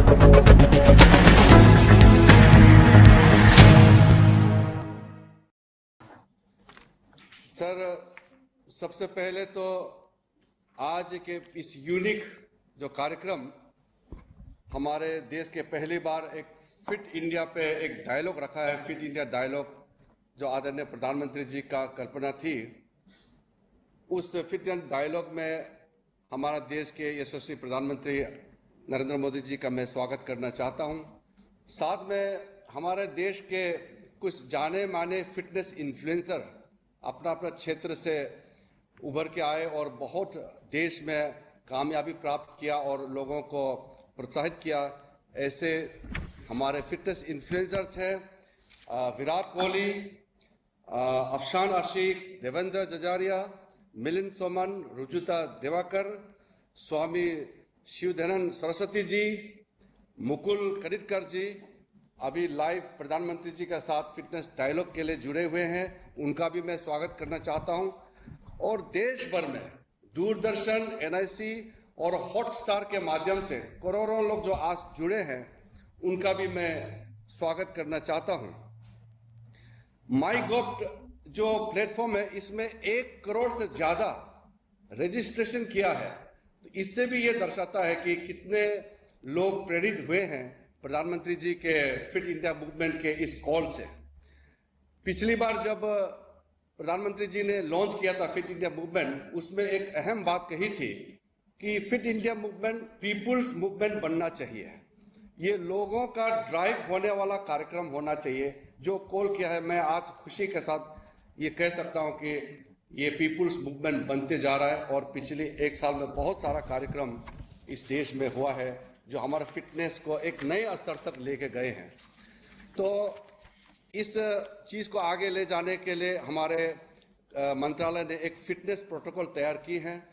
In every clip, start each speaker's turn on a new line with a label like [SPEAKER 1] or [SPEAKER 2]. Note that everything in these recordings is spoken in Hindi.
[SPEAKER 1] सर, सबसे पहले तो आज के इस यूनिक जो कार्यक्रम हमारे देश के पहली बार एक फिट इंडिया पे एक डायलॉग रखा है, फिट इंडिया डायलॉग, जो आदरणीय प्रधानमंत्री जी का कल्पना थी। उस फिट इंडिया डायलॉग में हमारा देश के यशस्वी प्रधानमंत्री नरेंद्र मोदी जी का मैं स्वागत करना चाहता हूं। साथ में हमारे देश के कुछ जाने माने फिटनेस इन्फ्लुएंसर अपना अपना क्षेत्र से उभर के आए और बहुत देश में कामयाबी प्राप्त किया और लोगों को प्रोत्साहित किया। ऐसे हमारे फिटनेस इन्फ्लुएंसर्स हैं विराट कोहली, अफशान आशिक, देवेंद्र जजारिया, मिलिंद सोमन, रुजुता दिवाकर, स्वामी शिवधनन सरस्वती जी, मुकुल कनितकर जी अभी लाइव प्रधानमंत्री जी के साथ फिटनेस डायलॉग के लिए जुड़े हुए हैं। उनका भी मैं स्वागत करना चाहता हूं। और देश भर में दूरदर्शन, एनआईसी और हॉटस्टार के माध्यम से करोड़ों लोग जो आज जुड़े हैं, उनका भी मैं स्वागत करना चाहता हूं। माई गॉव जो प्लेटफॉर्म है, इसमें 1 करोड़ से ज्यादा रजिस्ट्रेशन किया है। तो इससे भी ये दर्शाता है कि कितने लोग प्रेरित हुए हैं प्रधानमंत्री जी के फिट इंडिया मूवमेंट के इस कॉल से। पिछली बार जब प्रधानमंत्री जी ने लॉन्च किया था फिट इंडिया मूवमेंट, उसमें एक अहम बात कही थी कि fit India movement people's movement बनना चाहिए। ये लोगों का ड्राइव होने वाला कार्यक्रम होना चाहिए। जो कॉल किया है, मैं आज खुशी के साथ ये कह सकता हूं कि ये पीपुल्स मूवमेंट बनते जा रहा है। और पिछले 1 साल में बहुत सारा कार्यक्रम इस देश में हुआ है जो हमारे फिटनेस को एक नए स्तर तक लेके गए हैं। तो इस चीज़ को आगे ले जाने के लिए हमारे मंत्रालय ने एक फिटनेस प्रोटोकॉल तैयार की है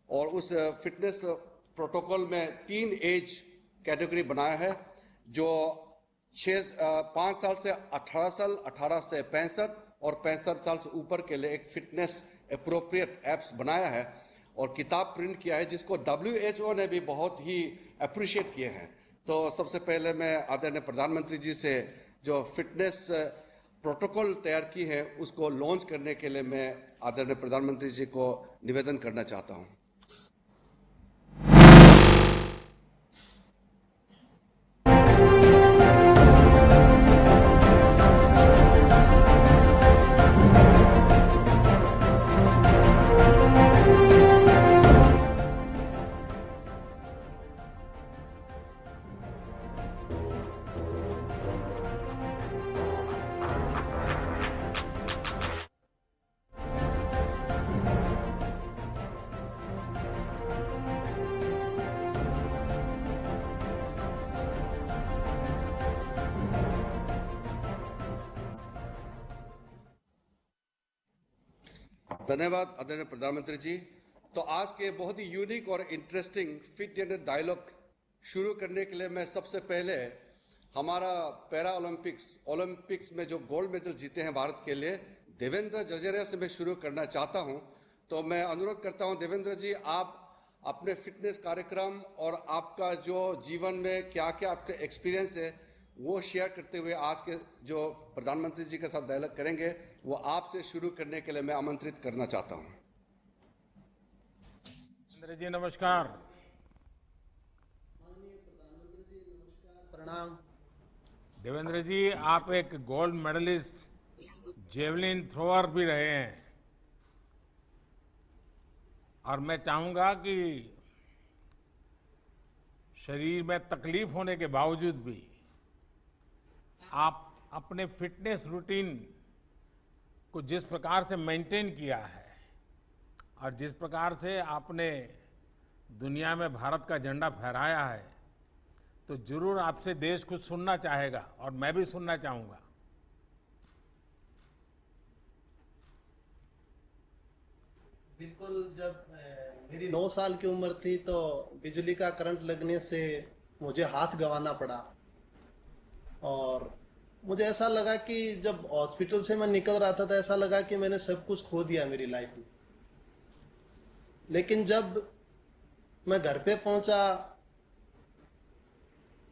[SPEAKER 1] और उस फिटनेस प्रोटोकॉल में 3 एज कैटेगरी बनाया है, जो 5 साल से 18 साल, 18 से 65 और 65 साल से ऊपर के लिए एक फिटनेस एप्रोप्रिएट एप्स बनाया है और किताब प्रिंट किया है, जिसको WHO ने भी बहुत ही अप्रिशिएट किए हैं। तो सबसे पहले मैं आदरणीय प्रधानमंत्री जी से जो फिटनेस प्रोटोकॉल तैयार की है, उसको लॉन्च करने के लिए मैं आदरणीय प्रधानमंत्री जी को निवेदन करना चाहता हूं। धन्यवाद आदरणीय प्रधानमंत्री जी। तो आज के बहुत ही यूनिक और इंटरेस्टिंग फिट इंडिया डायलॉग शुरू करने के लिए मैं सबसे पहले हमारा पैरा ओलंपिक्स में जो गोल्ड मेडल जीते हैं भारत के लिए, देवेंद्र जजारिया से मैं शुरू करना चाहता हूं। तो मैं अनुरोध करता हूं देवेंद्र जी, आप अपने फिटनेस कार्यक्रम और आपका जो जीवन में क्या क्या आपका एक्सपीरियंस है वो शेयर करते हुए आज के जो प्रधानमंत्री जी के साथ डायलॉग करेंगे, वो आपसे शुरू करने के लिए मैं आमंत्रित करना चाहता हूं।
[SPEAKER 2] देवेंद्र जी नमस्कार।
[SPEAKER 3] माननीय प्रधानमंत्री जी नमस्कार, प्रणाम।
[SPEAKER 2] देवेंद्र जी, आप एक गोल्ड मेडलिस्ट जेवलिन थ्रोअर भी रहे हैं और मैं चाहूंगा कि शरीर में तकलीफ होने के बावजूद भी आप अपने फिटनेस रूटीन को जिस प्रकार से मेंटेन किया है और जिस प्रकार से आपने दुनिया में भारत का झंडा फहराया है, तो जरूर आपसे देश कुछ सुनना चाहेगा और मैं भी सुनना चाहूंगा।
[SPEAKER 3] बिल्कुल, जब मेरी 9 साल की उम्र थी तो बिजली का करंट लगने से मुझे हाथ गंवाना पड़ा और मुझे ऐसा लगा कि जब हॉस्पिटल से मैं निकल रहा था तो ऐसा लगा कि मैंने सब कुछ खो दिया मेरी लाइफ में। लेकिन जब मैं घर पे पहुंचा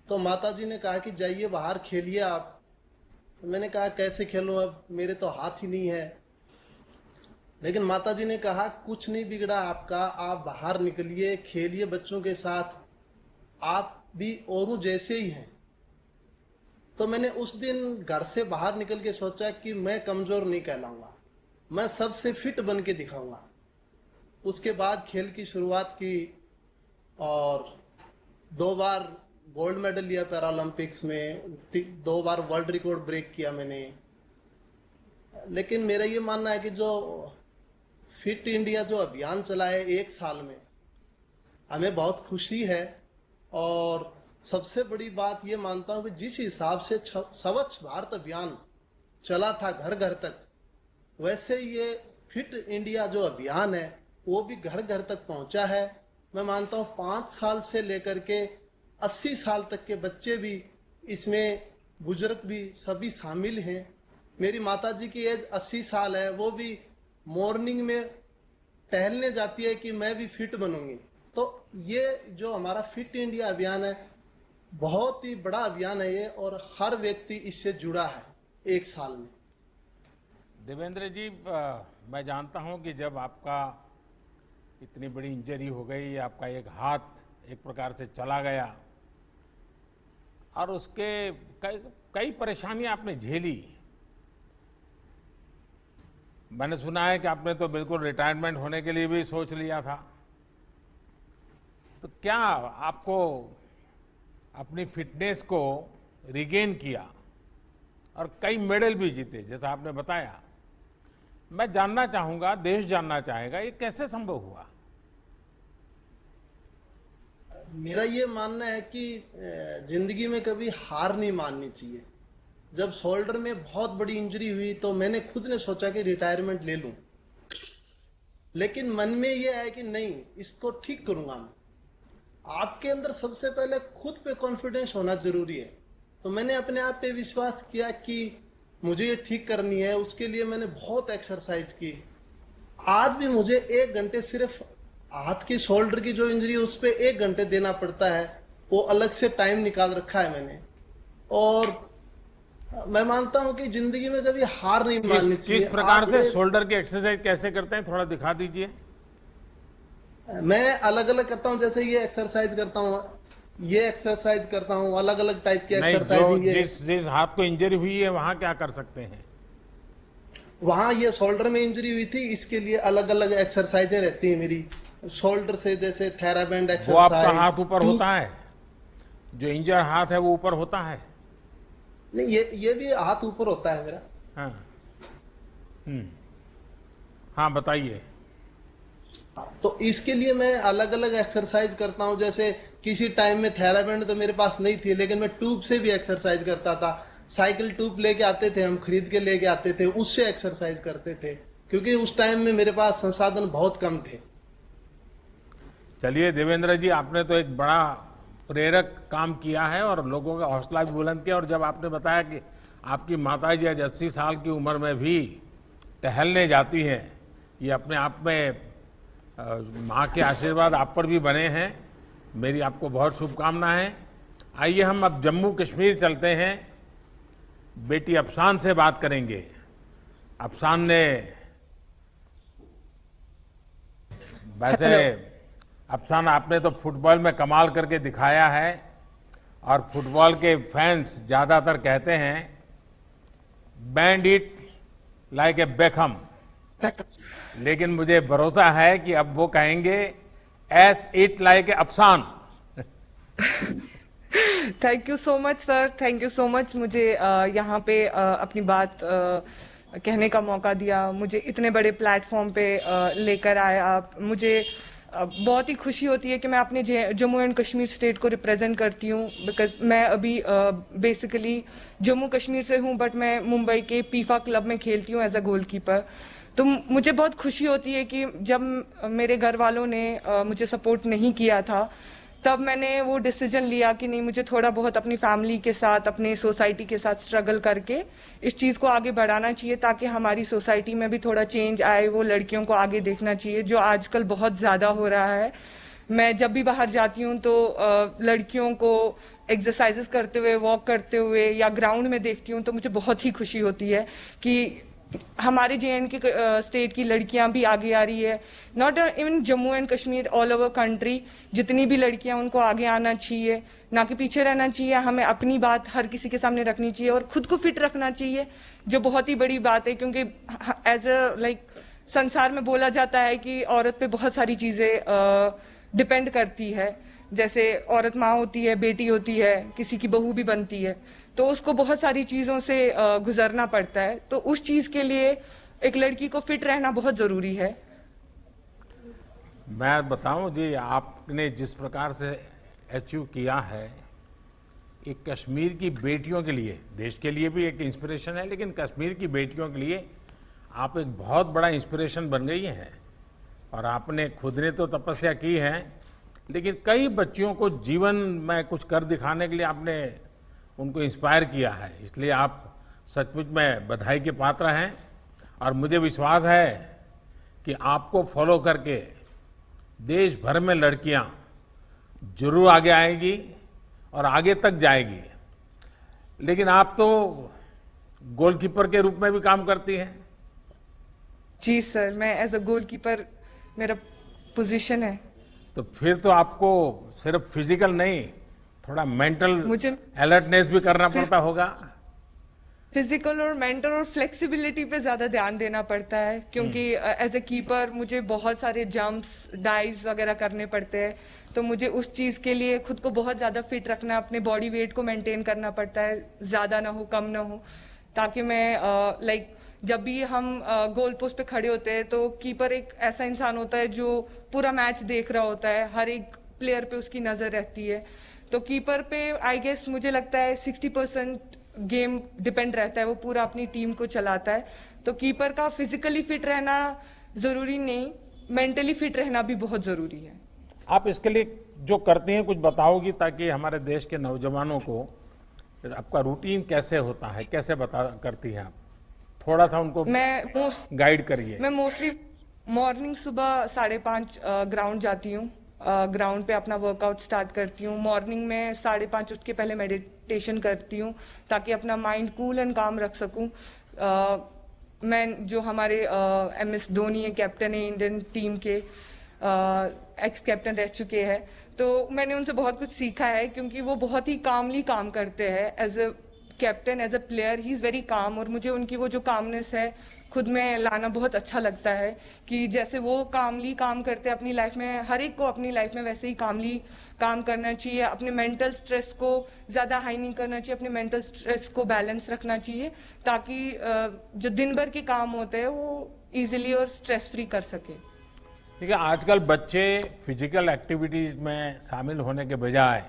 [SPEAKER 3] तो माताजी ने कहा कि जाइए बाहर खेलिए आप। तो मैंने कहा कैसे खेलूं, अब मेरे तो हाथ ही नहीं है। लेकिन माताजी ने कहा कुछ नहीं बिगड़ा आपका, आप बाहर निकलिए, खेलिए बच्चों के साथ, आप भी औरों जैसे ही हैं। तो मैंने उस दिन घर से बाहर निकल के सोचा कि मैं कमजोर नहीं कहलाऊंगा, मैं सबसे फिट बन के दिखाऊंगा। उसके बाद खेल की शुरुआत की और 2 बार गोल्ड मेडल लिया पैरालंपिक्स में, 2 बार वर्ल्ड रिकॉर्ड ब्रेक किया मैंने। लेकिन मेरा ये मानना है कि जो फिट इंडिया जो अभियान चला है 1 साल में, हमें बहुत खुशी है। और सबसे बड़ी बात ये मानता हूं कि जिस हिसाब से स्वच्छ भारत अभियान चला था घर घर तक, वैसे ये फिट इंडिया जो अभियान है वो भी घर घर तक पहुंचा है। मैं मानता हूं 5 साल से लेकर के 80 साल तक के बच्चे भी इसमें, बुजुर्ग भी, सभी शामिल हैं। मेरी माताजी की एज 80 साल है, वो भी मॉर्निंग में टहलने जाती है कि मैं भी फिट बनूंगी। तो ये जो हमारा फिट इंडिया अभियान है बहुत ही बड़ा अभियान है ये, और हर व्यक्ति इससे जुड़ा है 1 साल में।
[SPEAKER 2] देवेंद्र जी, मैं जानता हूं कि जब आपका इतनी बड़ी इंजरी हो गई, आपका एक हाथ एक प्रकार से चला गया और उसके कई परेशानियां आपने झेली। मैंने सुना है कि आपने तो बिल्कुल रिटायरमेंट होने के लिए भी सोच लिया था। तो क्या आपको अपनी फिटनेस को रिगेन किया और कई मेडल भी जीते जैसा आपने बताया। मैं जानना चाहूंगा, देश जानना चाहेगा, ये कैसे संभव हुआ?
[SPEAKER 3] मेरा ये मानना है कि जिंदगी में कभी हार नहीं माननी चाहिए। जब शोल्डर में बहुत बड़ी इंजरी हुई तो मैंने खुद ने सोचा कि रिटायरमेंट ले लूं, लेकिन मन में ये है कि नहीं, इसको ठीक करूंगा मैं। आपके अंदर सबसे पहले खुद पे कॉन्फिडेंस होना जरूरी है। तो मैंने अपने आप पे विश्वास किया कि मुझे ये ठीक करनी है। उसके लिए मैंने बहुत एक्सरसाइज की। आज भी मुझे 1 घंटे सिर्फ हाथ की शोल्डर की जो इंजरी है उस पर 1 घंटे देना पड़ता है, वो अलग से टाइम निकाल रखा है मैंने। और मैं मानता हूं कि जिंदगी में कभी हार नहीं माननी चाहिए।
[SPEAKER 2] किस प्रकार से शोल्डर की एक्सरसाइज कैसे करते हैं, थोड़ा दिखा दीजिए।
[SPEAKER 3] मैं अलग अलग करता हूं, जैसे ये एक्सरसाइज करता हूं, ये एक्सरसाइज करता हूं, अलग अलग टाइप की एक्सरसाइज।
[SPEAKER 2] जिस हाथ को इंजरी हुई है वहां क्या कर सकते हैं?
[SPEAKER 3] वहां ये शोल्डर में इंजरी हुई थी, इसके लिए अलग अलग एक्सरसाइजें रहती है मेरी। शोल्डर से जैसे थेराबैंड एक्सरसाइज।
[SPEAKER 2] वो आपका हाथ ऊपर होता है, जो इंजर हाथ है वो ऊपर होता है?
[SPEAKER 3] नहीं, ये भी हाथ ऊपर होता है मेरा।
[SPEAKER 2] हाँ, हाँ बताइए।
[SPEAKER 3] तो इसके लिए मैं अलग अलग एक्सरसाइज करता हूं। जैसे किसी टाइम में थेराबैंड तो मेरे पास नहीं थी, लेकिन मैं ट्यूब से भी एक्सरसाइज करता था। साइकिल ट्यूब लेके आते थे, हम खरीद के लेके आते थे, उससे एक्सरसाइज करते थे, क्योंकि उस टाइम में मेरे पास संसाधन बहुत कम थे।
[SPEAKER 2] चलिए देवेंद्र जी, आपने तो एक बड़ा प्रेरक काम किया है और लोगों का हौसला भी बुलंद किया। और जब आपने बताया कि आपकी माताजी आज 80 साल की उम्र में भी टहलने जाती हैं, ये अपने आप में माँ के आशीर्वाद आप पर भी बने हैं। मेरी आपको बहुत शुभकामनाएं। आइए हम अब जम्मू कश्मीर चलते हैं, बेटी अफसान से बात करेंगे। अफसान ने वैसे अफसान, आपने तो फुटबॉल में कमाल करके दिखाया है और फुटबॉल के फैंस ज्यादातर कहते हैं band it like a Beckham, लेकिन मुझे भरोसा है कि अब वो कहेंगे S it like a Afsan.
[SPEAKER 4] Thank you so much sir, thank you so much. मुझे यहाँ पे अपनी बात कहने का मौका दिया, मुझे इतने बड़े प्लेटफॉर्म पे लेकर आए आप। मुझे बहुत ही खुशी होती है कि मैं अपने जम्मू एंड कश्मीर स्टेट को रिप्रेजेंट करती हूँ। बिकॉज मैं अभी बेसिकली जम्मू कश्मीर से हूँ, बट मैं मुंबई के पीफा क्लब में खेलती हूँ एज अ गोलकीपर। तो मुझे बहुत खुशी होती है कि जब मेरे घर वालों ने मुझे सपोर्ट नहीं किया था, तब मैंने वो डिसीजन लिया कि नहीं, मुझे थोड़ा बहुत अपनी फैमिली के साथ, अपने सोसाइटी के साथ स्ट्रगल करके इस चीज़ को आगे बढ़ाना चाहिए, ताकि हमारी सोसाइटी में भी थोड़ा चेंज आए। वो लड़कियों को आगे देखना चाहिए, जो आजकल बहुत ज़्यादा हो रहा है। मैं जब भी बाहर जाती हूँ तो लड़कियों को एक्सरसाइजेस करते हुए, वॉक करते हुए या ग्राउंड में देखती हूँ तो मुझे बहुत ही खुशी होती है कि हमारे JNK स्टेट की लड़कियां भी आगे आ रही है। Not even Jammu and Kashmir, all over country जितनी भी लड़कियां उनको आगे आना चाहिए, ना कि पीछे रहना चाहिए। हमें अपनी बात हर किसी के सामने रखनी चाहिए और खुद को फिट रखना चाहिए, जो बहुत ही बड़ी बात है, क्योंकि एज अ लाइक संसार में बोला जाता है कि औरत पे बहुत सारी चीजें डिपेंड करती है। जैसे औरत माँ होती है, बेटी होती है, किसी की बहू भी बनती है, तो उसको बहुत सारी चीजों से गुजरना पड़ता है। तो उस चीज के लिए एक लड़की को फिट रहना बहुत जरूरी है।
[SPEAKER 2] मैं बताऊं जी, आपने जिस प्रकार से अचीव किया है, एक कश्मीर की बेटियों के लिए, देश के लिए भी एक इंस्पिरेशन है, लेकिन कश्मीर की बेटियों के लिए आप एक बहुत बड़ा इंस्पिरेशन बन गई हैं। और आपने खुद ने तो तपस्या की है, लेकिन कई बच्चियों को जीवन में कुछ कर दिखाने के लिए आपने उनको इंस्पायर किया है। इसलिए आप सचमुच में बधाई के पात्र हैं। और मुझे विश्वास है कि आपको फॉलो करके देश भर में लड़कियां जरूर आगे आएंगी और आगे तक जाएगी। लेकिन आप तो गोलकीपर के रूप में भी काम करती हैं।
[SPEAKER 4] जी सर, मैं एज अ गोलकीपर मेरा पोजीशन है।
[SPEAKER 2] तो फिर तो आपको सिर्फ फिजिकल नहीं, थोड़ा मेंटल
[SPEAKER 4] मुझे
[SPEAKER 2] अलर्टनेस भी करना पड़ता होगा।
[SPEAKER 4] फिजिकल और मेंटल और फ्लेक्सिबिलिटी पे ज्यादा ध्यान देना पड़ता है, क्योंकि एज ए कीपर मुझे बहुत सारे जंप्स, डाइव्स वगैरह करने पड़ते हैं। तो मुझे उस चीज के लिए खुद को बहुत ज्यादा फिट रखना, अपने बॉडी वेट को मेंटेन करना पड़ता है, ज्यादा ना हो कम ना हो, ताकि मैं लाइक जब भी हम गोल पोस्ट पे खड़े होते हैं तो कीपर एक ऐसा इंसान होता है जो पूरा मैच देख रहा होता है, हर एक प्लेयर पे उसकी नजर रहती है। तो कीपर पे आई गेस मुझे लगता है 60% गेम डिपेंड रहता है, वो पूरा अपनी टीम को चलाता है। तो कीपर का फिजिकली फिट रहना जरूरी नहीं, मेंटली फिट रहना भी बहुत जरूरी है।
[SPEAKER 2] आप इसके लिए जो करती हैं कुछ बताओगी, ताकि हमारे देश के नौजवानों को आपका रूटीन कैसे होता है, कैसे बता करती हैं आप, थोड़ा सा उनको गाइड करिए।
[SPEAKER 4] मैं मोस्टली मॉर्निंग सुबह 5:30 ग्राउंड जाती हूँ। ग्राउंड पे अपना वर्कआउट स्टार्ट करती हूँ। मॉर्निंग में 5:30 उठ के पहले मेडिटेशन करती हूँ, ताकि अपना माइंड कूल एंड काम रख सकूँ। मैं जो हमारे MS धोनी है, कैप्टन है इंडियन टीम के, एक्स कैप्टन रह चुके हैं, तो मैंने उनसे बहुत कुछ सीखा है, क्योंकि वो बहुत ही कामली काम करते हैं। As a captain, as a player, he is very calm, और मुझे उनकी वो जो कामनेस है खुद में लाना बहुत अच्छा लगता है कि जैसे वो कामली काम करते हैं अपनी लाइफ में, हर एक को अपनी लाइफ में वैसे ही कामली काम करना चाहिए। अपने मेंटल स्ट्रेस को ज्यादा हाई नहीं करना चाहिए, अपने मेंटल स्ट्रेस को बैलेंस रखना चाहिए, ताकि जो दिन भर के काम होते हैं वो इजीली और स्ट्रेस फ्री कर सके।
[SPEAKER 2] ठीक है, आजकल बच्चे फिजिकल एक्टिविटीज में शामिल होने के बजाय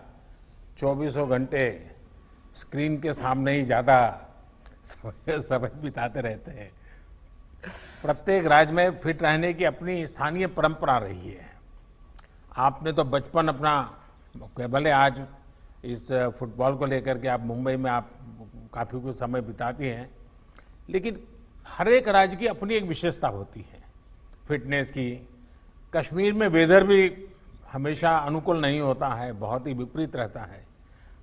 [SPEAKER 2] 24 घंटे स्क्रीन के सामने ही ज्यादा समय बिताते रहते हैं। प्रत्येक राज्य में फिट रहने की अपनी स्थानीय परंपरा रही है। आपने तो बचपन अपना, भले आज इस फुटबॉल को लेकर के आप मुंबई में आप काफी कुछ समय बिताती हैं, लेकिन हर एक राज्य की अपनी एक विशेषता होती है फिटनेस की। कश्मीर में वेदर भी हमेशा अनुकूल नहीं होता है, बहुत ही विपरीत रहता है।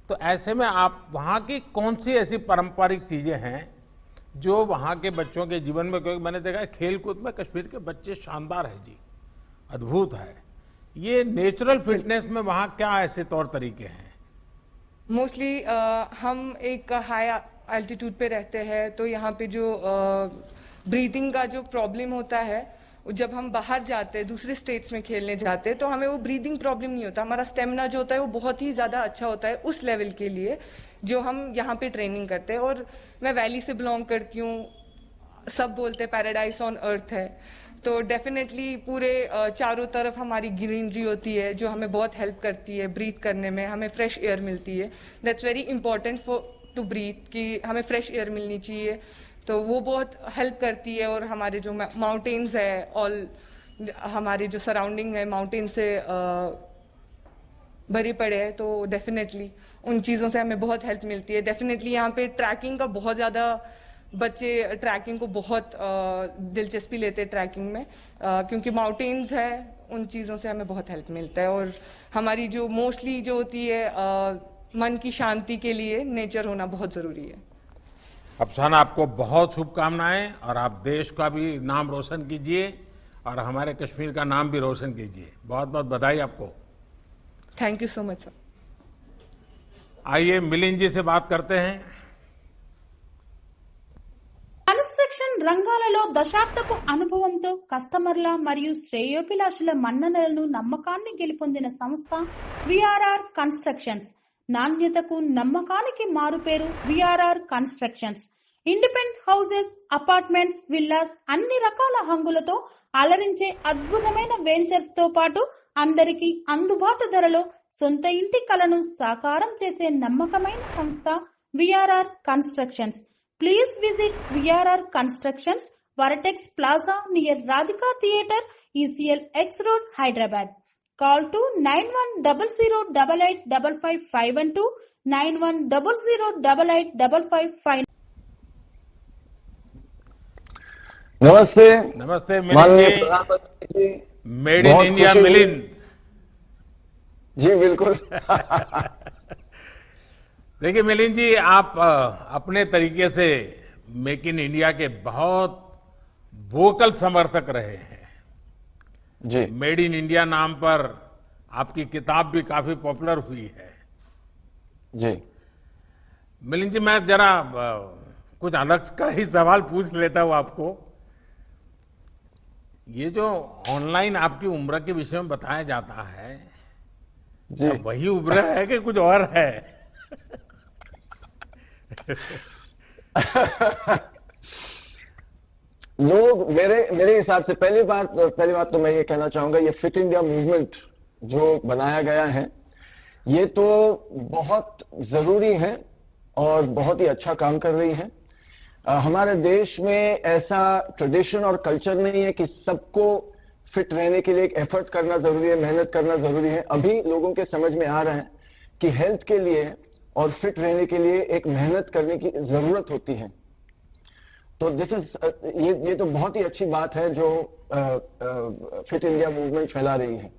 [SPEAKER 2] तो ऐसे में आप वहाँ की कौन सी ऐसी पारंपरिक चीजें हैं जो वहाँ के बच्चों के जीवन में, क्योंकि मैंने देखा है खेल कूद में कश्मीर के बच्चे शानदार है जी, अद्भुत है। ये नेचुरल फिटनेस में वहाँ क्या ऐसे तौर तरीके हैं?
[SPEAKER 4] मोस्टली हम एक हाई एल्टीट्यूड पे रहते हैं, तो यहाँ पे जो ब्रीथिंग का जो प्रॉब्लम होता है, जब हम बाहर जाते हैं, दूसरे स्टेट्स में खेलने जाते हैं, तो हमें वो ब्रीदिंग प्रॉब्लम नहीं होता। हमारा स्टेमिना जो होता है वो बहुत ही ज्यादा अच्छा होता है उस लेवल के लिए जो हम यहाँ पे ट्रेनिंग करते हैं। और मैं वैली से बिलोंग करती हूँ, सब बोलते हैं पैराडाइज ऑन अर्थ है, तो डेफिनेटली पूरे चारों तरफ हमारी ग्रीनरी होती है जो हमें बहुत हेल्प करती है ब्रीथ करने में, हमें फ्रेश एयर मिलती है। That's very important for to breathe, कि हमें फ्रेश एयर मिलनी चाहिए, तो वो बहुत हेल्प करती है। और हमारे जो माउंटेन्स है, ऑल हमारे जो सराउंडिंग है माउंटेन से भरे पड़े हैं, तो डेफिनेटली उन चीज़ों से हमें बहुत हेल्प मिलती है। डेफिनेटली यहाँ पे ट्रैकिंग का बहुत ज़्यादा, बच्चे ट्रैकिंग को बहुत दिलचस्पी लेते हैं ट्रैकिंग में, क्योंकि माउंटेन्स है, उन चीज़ों से हमें बहुत हेल्प मिलता है। और हमारी जो मोस्टली जो होती है मन की शांति के लिए नेचर होना बहुत जरूरी है।
[SPEAKER 2] अफसाना, आपको बहुत शुभकामनाएं और आप देश का भी नाम रोशन कीजिए और हमारे कश्मीर का नाम भी रोशन कीजिए। बहुत बहुत बधाई आपको।
[SPEAKER 4] Thank you so much sir.
[SPEAKER 2] आइए मिलिंद जी से बात करते हैं।
[SPEAKER 5] కన్స్ట్రక్షన్ రంగాలలో దశాబ్దపు అనుభవంతో కస్టమర్ల మరియు శ్రేయోభిలాషుల మన్ననలను నమ్మకాన్ని గెలుపొందిన సంస్థ విఆర్ఆర్ కన్స్ట్రక్షన్స్. నాణ్యతకు నమ్మకానికి మారుపేరు VRR constructions. Independent houses, apartments, villas అన్ని రకాల హంగులతో అలరించే అద్భుతమైన వెంచర్స్ తో పాటు అందరికీ అందుబాటు ధరలో సొంత ఇంటి కలను సాకారం చేసే నమ్మకమైన సంస్థ VRR constructions. Please visit VRR Constructions, Varatex Plaza near Radhika Theatre, ECL X Road, Hyderabad. Call to 9100885552, 9100885559.
[SPEAKER 6] नमस्ते।
[SPEAKER 2] नमस्ते मिलिंद
[SPEAKER 6] माननीय
[SPEAKER 2] जी।
[SPEAKER 6] प्रधानमंत्री जी,
[SPEAKER 2] मेड इन
[SPEAKER 6] बहुत
[SPEAKER 2] इंडिया
[SPEAKER 6] खुशी हुई।
[SPEAKER 2] मिलिंद।
[SPEAKER 6] जी बिल्कुल।
[SPEAKER 2] देखिए मिलिंद जी, आप अपने तरीके से मेक इन इंडिया के बहुत वोकल समर्थक रहे हैं।
[SPEAKER 6] जी
[SPEAKER 2] मेड इन इंडिया नाम पर आपकी किताब भी काफी पॉपुलर हुई है।
[SPEAKER 6] जी
[SPEAKER 2] मिलिंद जी, मैं जरा कुछ अलग का ही सवाल पूछ लेता हूं आपको। ये जो ऑनलाइन आपकी उम्र के विषय में बताया जाता है,
[SPEAKER 6] जी
[SPEAKER 2] वही उम्र है कि कुछ और है?
[SPEAKER 6] लोग मेरे हिसाब से पहली बात तो मैं ये कहना चाहूंगा, ये फिट इंडिया मूवमेंट जो बनाया गया है ये तो बहुत जरूरी है और बहुत ही अच्छा काम कर रही है। हमारे देश में ऐसा ट्रेडिशन और कल्चर नहीं है कि सबको फिट रहने के लिए एक एफर्ट करना जरूरी है, मेहनत करना जरूरी है। अभी लोगों के समझ में आ रहा है कि हेल्थ के लिए और फिट रहने के लिए एक मेहनत करने की जरूरत होती है। तो ये तो बहुत ही अच्छी बात है जो फिट इंडिया मूवमेंट फैला रही है।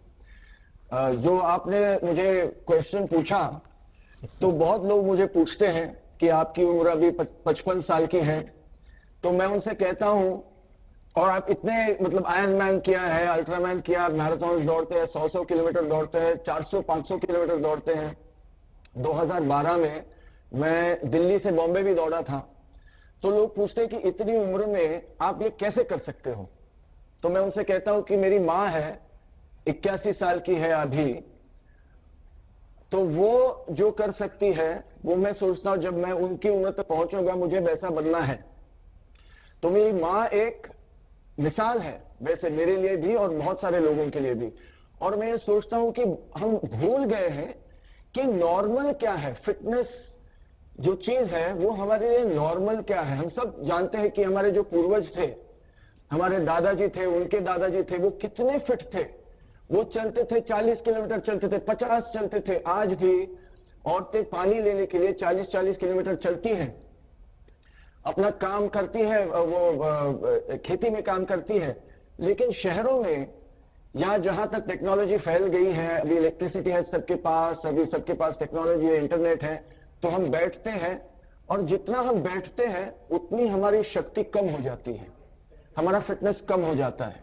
[SPEAKER 6] जो आपने मुझे क्वेश्चन पूछा, तो बहुत लोग मुझे पूछते हैं कि आपकी उम्र अभी 55 साल की है, तो मैं उनसे कहता हूं, और आप इतने मतलब आयरन मैन किया है, अल्ट्रामैन किया, मैराथन दौड़ते हैं, 100 किलोमीटर दौड़ते हैं, 400-500 किलोमीटर दौड़ते हैं। 2012 में मैं दिल्ली से बॉम्बे भी दौड़ा था। तो लोग पूछते हैं कि इतनी उम्र में आप ये कैसे कर सकते हो? तो मैं उनसे कहता हूं कि मेरी मां है, 81 साल की है अभी, तो वो जो कर सकती है वो मैं सोचता हूं जब मैं उनकी उम्र तक पहुंचूंगा मुझे वैसा बनना है। तो मेरी मां एक मिसाल है वैसे मेरे लिए भी और बहुत सारे लोगों के लिए भी। और मैं ये सोचता हूं कि हम भूल गए हैं कि नॉर्मल क्या है। फिटनेस जो चीज है वो हमारे लिए नॉर्मल क्या है। हम सब जानते हैं कि हमारे जो पूर्वज थे, हमारे दादाजी थे, उनके दादाजी थे, वो कितने फिट थे। वो चलते थे 40 किलोमीटर चलते थे, 50 चलते थे। आज भी औरतें पानी लेने के लिए 40-40 किलोमीटर चलती हैं, अपना काम करती है, वो खेती में काम करती है। लेकिन शहरों में या जहां तक टेक्नोलॉजी फैल गई है, अभी इलेक्ट्रिसिटी है सबके पास, अभी सबके पास टेक्नोलॉजी है, इंटरनेट है, तो हम बैठते हैं और जितना हम बैठते हैं उतनी हमारी शक्ति कम हो जाती है, हमारा फिटनेस कम हो जाता है।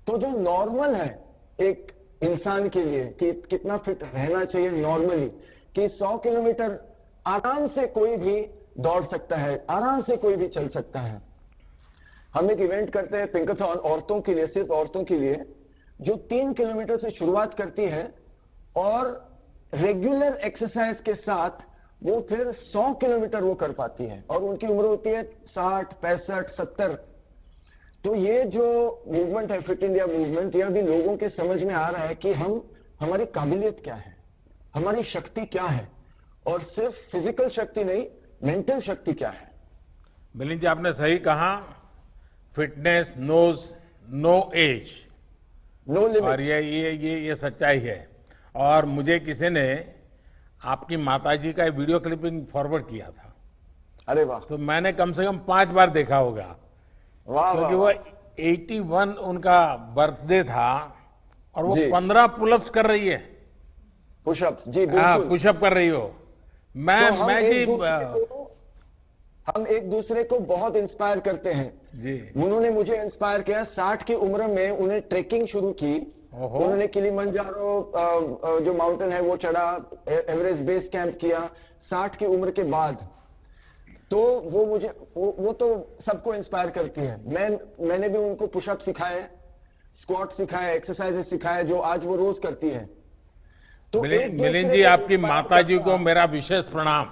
[SPEAKER 6] तो जो नॉर्मल है एक इंसान के लिए कि कितना फिट रहना चाहिए नॉर्मली, कि 100 किलोमीटर आराम से कोई भी दौड़ सकता है, आराम से कोई भी चल सकता है। हम एक इवेंट करते हैं पिंकाथॉन औरतों के लिए, सिर्फ औरतों के लिए, जो 3 किलोमीटर से शुरुआत करती है और रेगुलर एक्सरसाइज के साथ वो फिर 100 किलोमीटर वो कर पाती है और उनकी उम्र होती है 60, 65, 70। तो ये जो मूवमेंट है फिट इंडिया मूवमेंट, ये अभी लोगों के समझ में आ रहा है कि हमारी काबिलियत क्या है, हमारी शक्ति क्या है, और सिर्फ फिजिकल शक्ति नहीं, मेंटल शक्ति क्या है।
[SPEAKER 2] मिलिंद जी, आपने सही कहा, fitness knows no age,
[SPEAKER 6] no limit.
[SPEAKER 2] और ये सच्चाई है। और मुझे किसी ने आपकी माताजी का वीडियो क्लिपिंग फॉरवर्ड किया था।
[SPEAKER 6] अरे वाह,
[SPEAKER 2] तो मैंने कम से कम 5 बार देखा होगा,
[SPEAKER 6] वाह,
[SPEAKER 2] क्योंकि
[SPEAKER 6] वाह,
[SPEAKER 2] वो 81 उनका बर्थडे था और वो
[SPEAKER 6] जी।
[SPEAKER 2] 15 पुलअप्स कर रही है।
[SPEAKER 6] पुशअप्स, जी
[SPEAKER 2] हाँ,
[SPEAKER 6] बिल्कुल।
[SPEAKER 2] पुशअप कर रही हो।
[SPEAKER 6] तो
[SPEAKER 2] मैं जी
[SPEAKER 6] हम एक दूसरे को बहुत इंस्पायर करते हैं।
[SPEAKER 2] जी
[SPEAKER 6] उन्होंने मुझे इंस्पायर किया। 60 की उम्र में उन्हें ट्रेकिंग शुरू की।
[SPEAKER 2] ओहो।
[SPEAKER 6] उन्होंने किलिमंजारो जो माउंटेन है वो चढ़ा, एवरेस्ट बेस कैंप किया 60 की उम्र के बाद। तो वो मुझे वो तो सबको इंस्पायर करती है। मैंने भी उनको पुशअप सिखाए, स्क्वाट सिखाए, एक्सरसाइजेस सिखाए जो आज वो रोज करती है। तो एक
[SPEAKER 2] मिलिंद
[SPEAKER 6] दूसरे
[SPEAKER 2] जी,
[SPEAKER 6] को
[SPEAKER 2] आपकी
[SPEAKER 6] इंस्पायर
[SPEAKER 2] माता जी
[SPEAKER 6] करना।
[SPEAKER 2] को मेरा विशेष प्रणाम।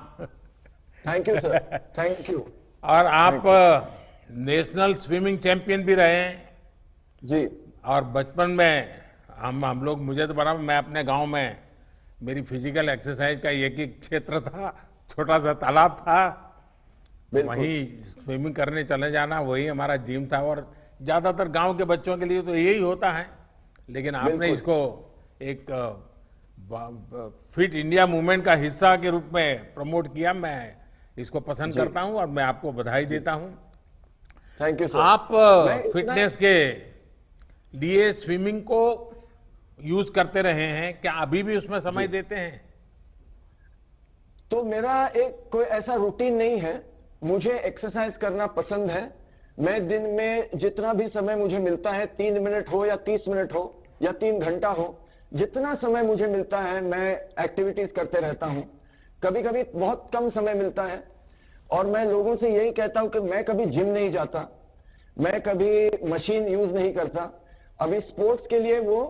[SPEAKER 6] Thank you sir, thank you.
[SPEAKER 2] और आप नेशनल स्विमिंग चैंपियन भी रहे हैं।
[SPEAKER 6] जी
[SPEAKER 2] और बचपन में हम लोग, मुझे तो बड़ा, मैं अपने गांव में, मेरी फिजिकल एक्सरसाइज का एक ही क्षेत्र था, छोटा सा तालाब था,
[SPEAKER 6] बिल्कुल।
[SPEAKER 2] वहीं स्विमिंग करने चले जाना, वही हमारा जिम था। और ज्यादातर गांव के बच्चों के लिए तो यही होता है, लेकिन आपने
[SPEAKER 6] बिल्कुल।
[SPEAKER 2] इसको एक फिट इंडिया मूवमेंट का हिस्सा के रूप में प्रमोट किया। मैं इसको पसंद करता हूं और मैं आपको बधाई देता हूं।
[SPEAKER 6] Thank you sir.
[SPEAKER 2] आप
[SPEAKER 6] मैं इतना-
[SPEAKER 2] फिटनेस के लिए स्विमिंग को यूज करते रहे हैं, क्या अभी भी उसमें समय देते हैं?
[SPEAKER 6] तो मेरा एक कोई ऐसा रूटीन नहीं है। मुझे एक्सरसाइज करना पसंद है। मैं दिन में जितना भी समय मुझे मिलता है, 3 मिनट हो या 30 मिनट हो या 3 घंटा हो, जितना समय मुझे मिलता है मैं एक्टिविटीज करते रहता हूं। कभी कभी बहुत कम समय मिलता है और मैं लोगों से यही कहता हूं कि मैं कभी जिम नहीं जाता, मैं कभी मशीन यूज नहीं करता। अभी स्पोर्ट्स के लिए वो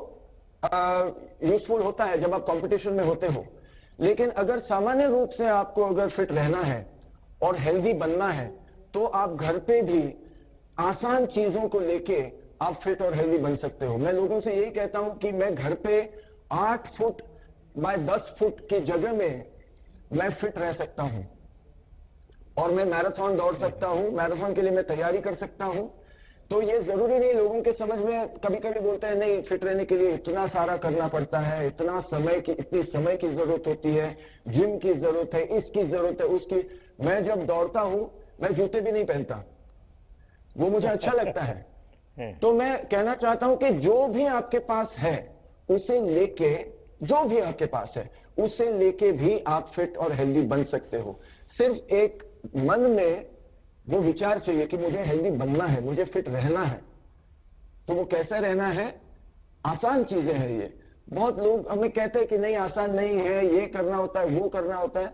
[SPEAKER 6] यूजफुल होता है जब आप कंपटीशन में होते हो, लेकिन अगर सामान्य रूप से आपको अगर फिट रहना है और हेल्दी बनना है तो आप घर पे भी आसान चीजों को लेके आप फिट और हेल्दी बन सकते हो। मैं लोगों से यही कहता हूं कि मैं घर पे 8 फुट बाय 10 फुट की जगह में मैं फिट रह सकता हूं और मैं मैराथन दौड़ सकता हूं, मैराथन के लिए मैं तैयारी कर सकता हूं। तो ये जरूरी नहीं, लोगों के समझ में कभी कभी बोलते हैं नहीं, फिट रहने के लिए इतना सारा करना पड़ता है, इतनी समय की जरूरत होती है, जिम की जरूरत है, इसकी जरूरत है, उसकी। मैं जब दौड़ता हूं मैं जूते भी नहीं पहनता, वो मुझे अच्छा लगता है। तो मैं कहना चाहता हूं कि जो भी आपके पास है उसे लेके, जो भी आपके पास है उसे लेके भी आप फिट और हेल्दी बन सकते हो। सिर्फ एक मन में वो विचार चाहिए कि मुझे हेल्दी बनना है, मुझे फिट रहना है। तो वो कैसे रहना है? आसान चीजें हैं ये। बहुत लोग हमें कहते हैं कि नहीं आसान नहीं है, ये करना होता है, वो करना होता है।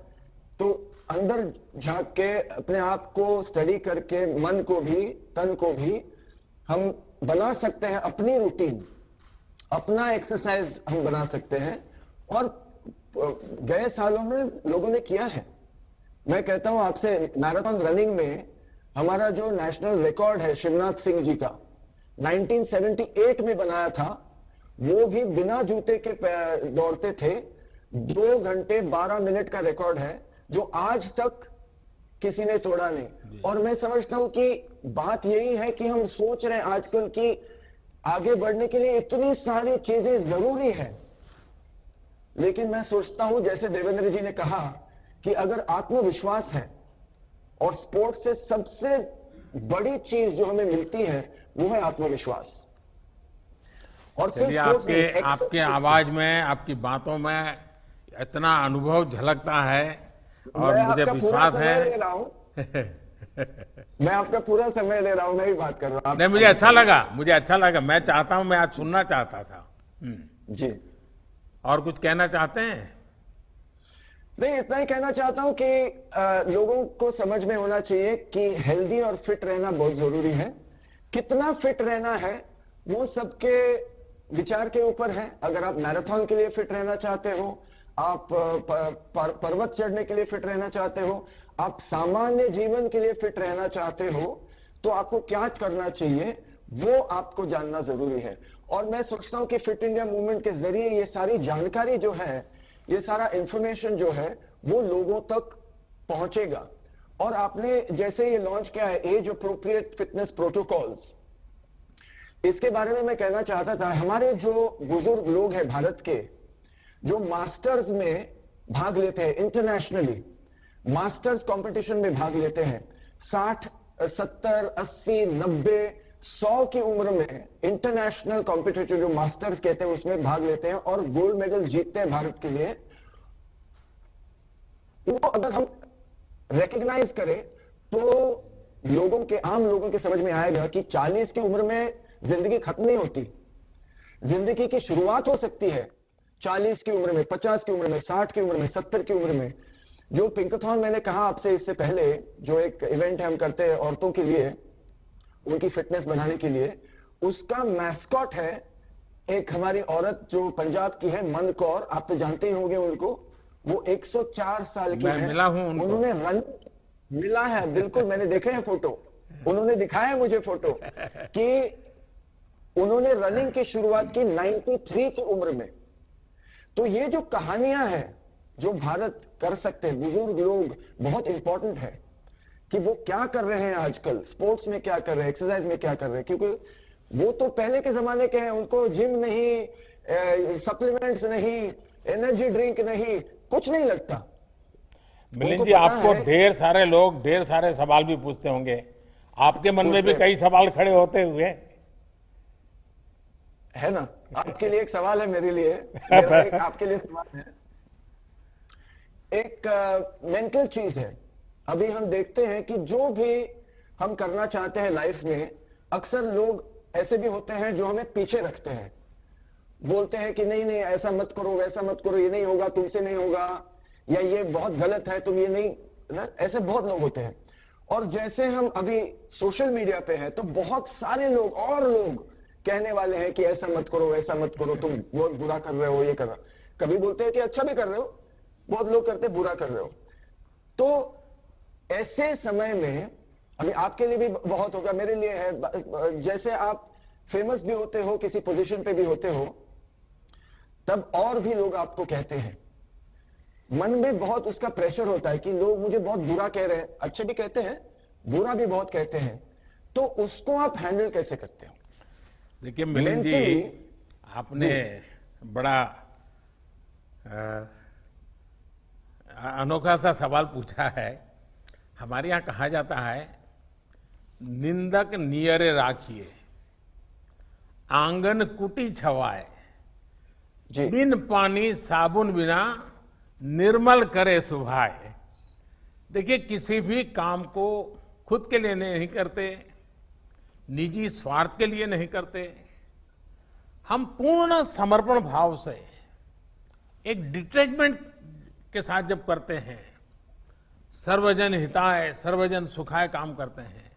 [SPEAKER 6] तो अंदर झांक के अपने आप को स्टडी करके मन को भी तन को भी हम बना सकते हैं, अपनी रूटीन, अपना एक्सरसाइज हम बना सकते हैं। और गए सालों में लोगों ने किया है। मैं कहता हूं आपसे, मैराथन रनिंग में हमारा जो नेशनल रिकॉर्ड है शिवनाथ सिंह जी का 1978 में बनाया था, वो भी बिना जूते के दौड़ते थे। 2 घंटे 12 मिनट का रिकॉर्ड है जो आज तक किसी ने तोड़ा नहीं। और मैं समझता हूं कि बात यही है कि हम सोच रहे हैं आजकल कि आगे बढ़ने के लिए इतनी सारी चीजें जरूरी है, लेकिन मैं सोचता हूं जैसे देवेंद्र जी ने कहा कि अगर आत्मविश्वास है, और स्पोर्ट्स से सबसे बड़ी चीज जो हमें मिलती है वो है आत्मविश्वास। और सिर्फ
[SPEAKER 2] चलिए,
[SPEAKER 6] स्पोर्ट्स नहीं,
[SPEAKER 2] आपके
[SPEAKER 6] एक्सरसाइज
[SPEAKER 2] आवाज में, आपकी बातों में इतना अनुभव झलकता है और
[SPEAKER 6] मैं
[SPEAKER 2] मुझे
[SPEAKER 6] आपका पूरा
[SPEAKER 2] विश्वास
[SPEAKER 6] समय ले
[SPEAKER 2] है।
[SPEAKER 6] रहा हूं। मैं आपका पूरा समय ले रहा हूं, मैं ही बात कर रहा हूं।
[SPEAKER 2] नहीं, मुझे अच्छा लगा। मैं चाहता हूं, मैं आज सुनना चाहता था।
[SPEAKER 6] जी,
[SPEAKER 2] और कुछ कहना चाहते हैं?
[SPEAKER 6] नहीं, इतना ही कहना चाहता हूं कि लोगों को समझ में होना चाहिए कि हेल्दी और फिट रहना बहुत जरूरी है। कितना फिट रहना है वो सबके विचार के ऊपर है। अगर आप मैराथन के लिए फिट रहना चाहते हो, आप पर्वत चढ़ने के लिए फिट रहना चाहते हो, आप सामान्य जीवन के लिए फिट रहना चाहते हो, तो आपको क्या करना चाहिए वो आपको जानना जरूरी है। और मैं सोचता हूं कि फिट इंडिया मूवमेंट के जरिए ये सारी जानकारी जो है, ये सारा इंफॉर्मेशन जो है वो लोगों तक पहुंचेगा। और आपने जैसे ये लॉन्च किया है एज अप्रोप्रिएट फिटनेस प्रोटोकॉल्स, इसके बारे में मैं कहना चाहता था। हमारे जो बुजुर्ग लोग हैं भारत के, जो मास्टर्स में भाग लेते हैं, इंटरनेशनली मास्टर्स कंपटीशन में भाग लेते हैं, 60, 70, 80, 90, 100 की उम्र में इंटरनेशनल कॉम्पिटिशन जो मास्टर्स कहते हैं उसमें भाग लेते हैं और गोल्ड मेडल जीतते हैं भारत के लिए। इनको अगर हम रिकग्नाइज करें तो आम लोगों के समझ में आएगा कि 40 की उम्र में जिंदगी खत्म नहीं होती, जिंदगी की शुरुआत हो सकती है 40 की उम्र में, 50 की उम्र में, 60 की उम्र में, 70 की उम्र में। जो पिंकाथॉन मैंने कहा आपसे इससे पहले, जो एक इवेंट हम करते हैं औरतों के लिए, उनकी फिटनेस बढ़ाने के लिए, उसका मैस्कॉट है एक हमारी औरत जो पंजाब की है, मन कौर, आप तो जानते ही होंगे उनको। वो 104 साल की
[SPEAKER 2] मैं
[SPEAKER 6] है।
[SPEAKER 2] मिला हूं उनको।
[SPEAKER 6] उन्होंने रन मिला है, बिल्कुल, मैंने देखे हैं फोटो, उन्होंने दिखाया है मुझे फोटो कि उन्होंने रनिंग की शुरुआत की 93 की उम्र में। तो ये जो कहानियां हैं जो भारत कर सकते हैं, बुजुर्ग लोग, बहुत इंपॉर्टेंट है कि वो क्या कर रहे हैं आजकल, स्पोर्ट्स में क्या कर रहे हैं, एक्सरसाइज में क्या कर रहे हैं, क्योंकि वो तो पहले के जमाने के हैं, उनको जिम नहीं, सप्लीमेंट्स नहीं, एनर्जी ड्रिंक नहीं, कुछ नहीं लगता।
[SPEAKER 2] मिलिंद
[SPEAKER 6] उनको
[SPEAKER 2] जी,
[SPEAKER 6] पता
[SPEAKER 2] आपको
[SPEAKER 6] है।
[SPEAKER 2] ढेर सारे लोग ढेर सारे सवाल भी पूछते होंगे, आपके मन में भी
[SPEAKER 6] पूछते
[SPEAKER 2] कई सवाल खड़े होते हुए
[SPEAKER 6] है ना? आपके लिए एक सवाल है, मेरे लिए मेरा एक आपके लिए सवाल है। एक मेंटल चीज है। अभी हम देखते हैं कि जो भी हम करना चाहते हैं लाइफ में, अक्सर लोग ऐसे भी होते हैं जो हमें पीछे रखते हैं, बोलते हैं कि नहीं नहीं ऐसा मत करो, वैसा मत करो, ये नहीं होगा, तुमसे नहीं होगा, या ये बहुत गलत है, तुम ये नहीं ना, ऐसे बहुत लोग होते हैं। और जैसे हम अभी सोशल मीडिया पे हैं तो बहुत सारे लोग और लोग कहने वाले हैं कि ऐसा मत करो, वैसा मत करो, तुम बहुत बुरा कर रहे हो, ये कर रहे हो। कभी बोलते हैं कि अच्छा भी कर रहे हो, बहुत लोग करते बुरा कर रहे हो। तो ऐसे समय में, अभी आपके लिए भी बहुत होगा, मेरे लिए है, जैसे आप फेमस भी होते हो, किसी पोजीशन पे भी होते हो, तब और भी लोग आपको कहते हैं, मन में बहुत उसका प्रेशर होता है कि लोग मुझे बहुत बुरा कह रहे हैं, अच्छे भी कहते हैं, बुरा भी बहुत कहते हैं, तो उसको आप हैंडल कैसे करते हो?
[SPEAKER 2] देखिए मिलिंद जी, आपने बड़ा अनोखा सा सवाल पूछा है। हमारे यहां कहा जाता है, निंदक नियरे राखिए, आंगन कुटी छवाए,
[SPEAKER 6] जी
[SPEAKER 2] बिन पानी साबुन बिना निर्मल करे सुभाए। देखिए, किसी भी काम को खुद के लिए नहीं करते, निजी स्वार्थ के लिए नहीं करते, हम पूर्ण समर्पण भाव से एक डिटैचमेंट के साथ जब करते हैं, सर्वजन हिताय सर्वजन सुखाय काम करते हैं,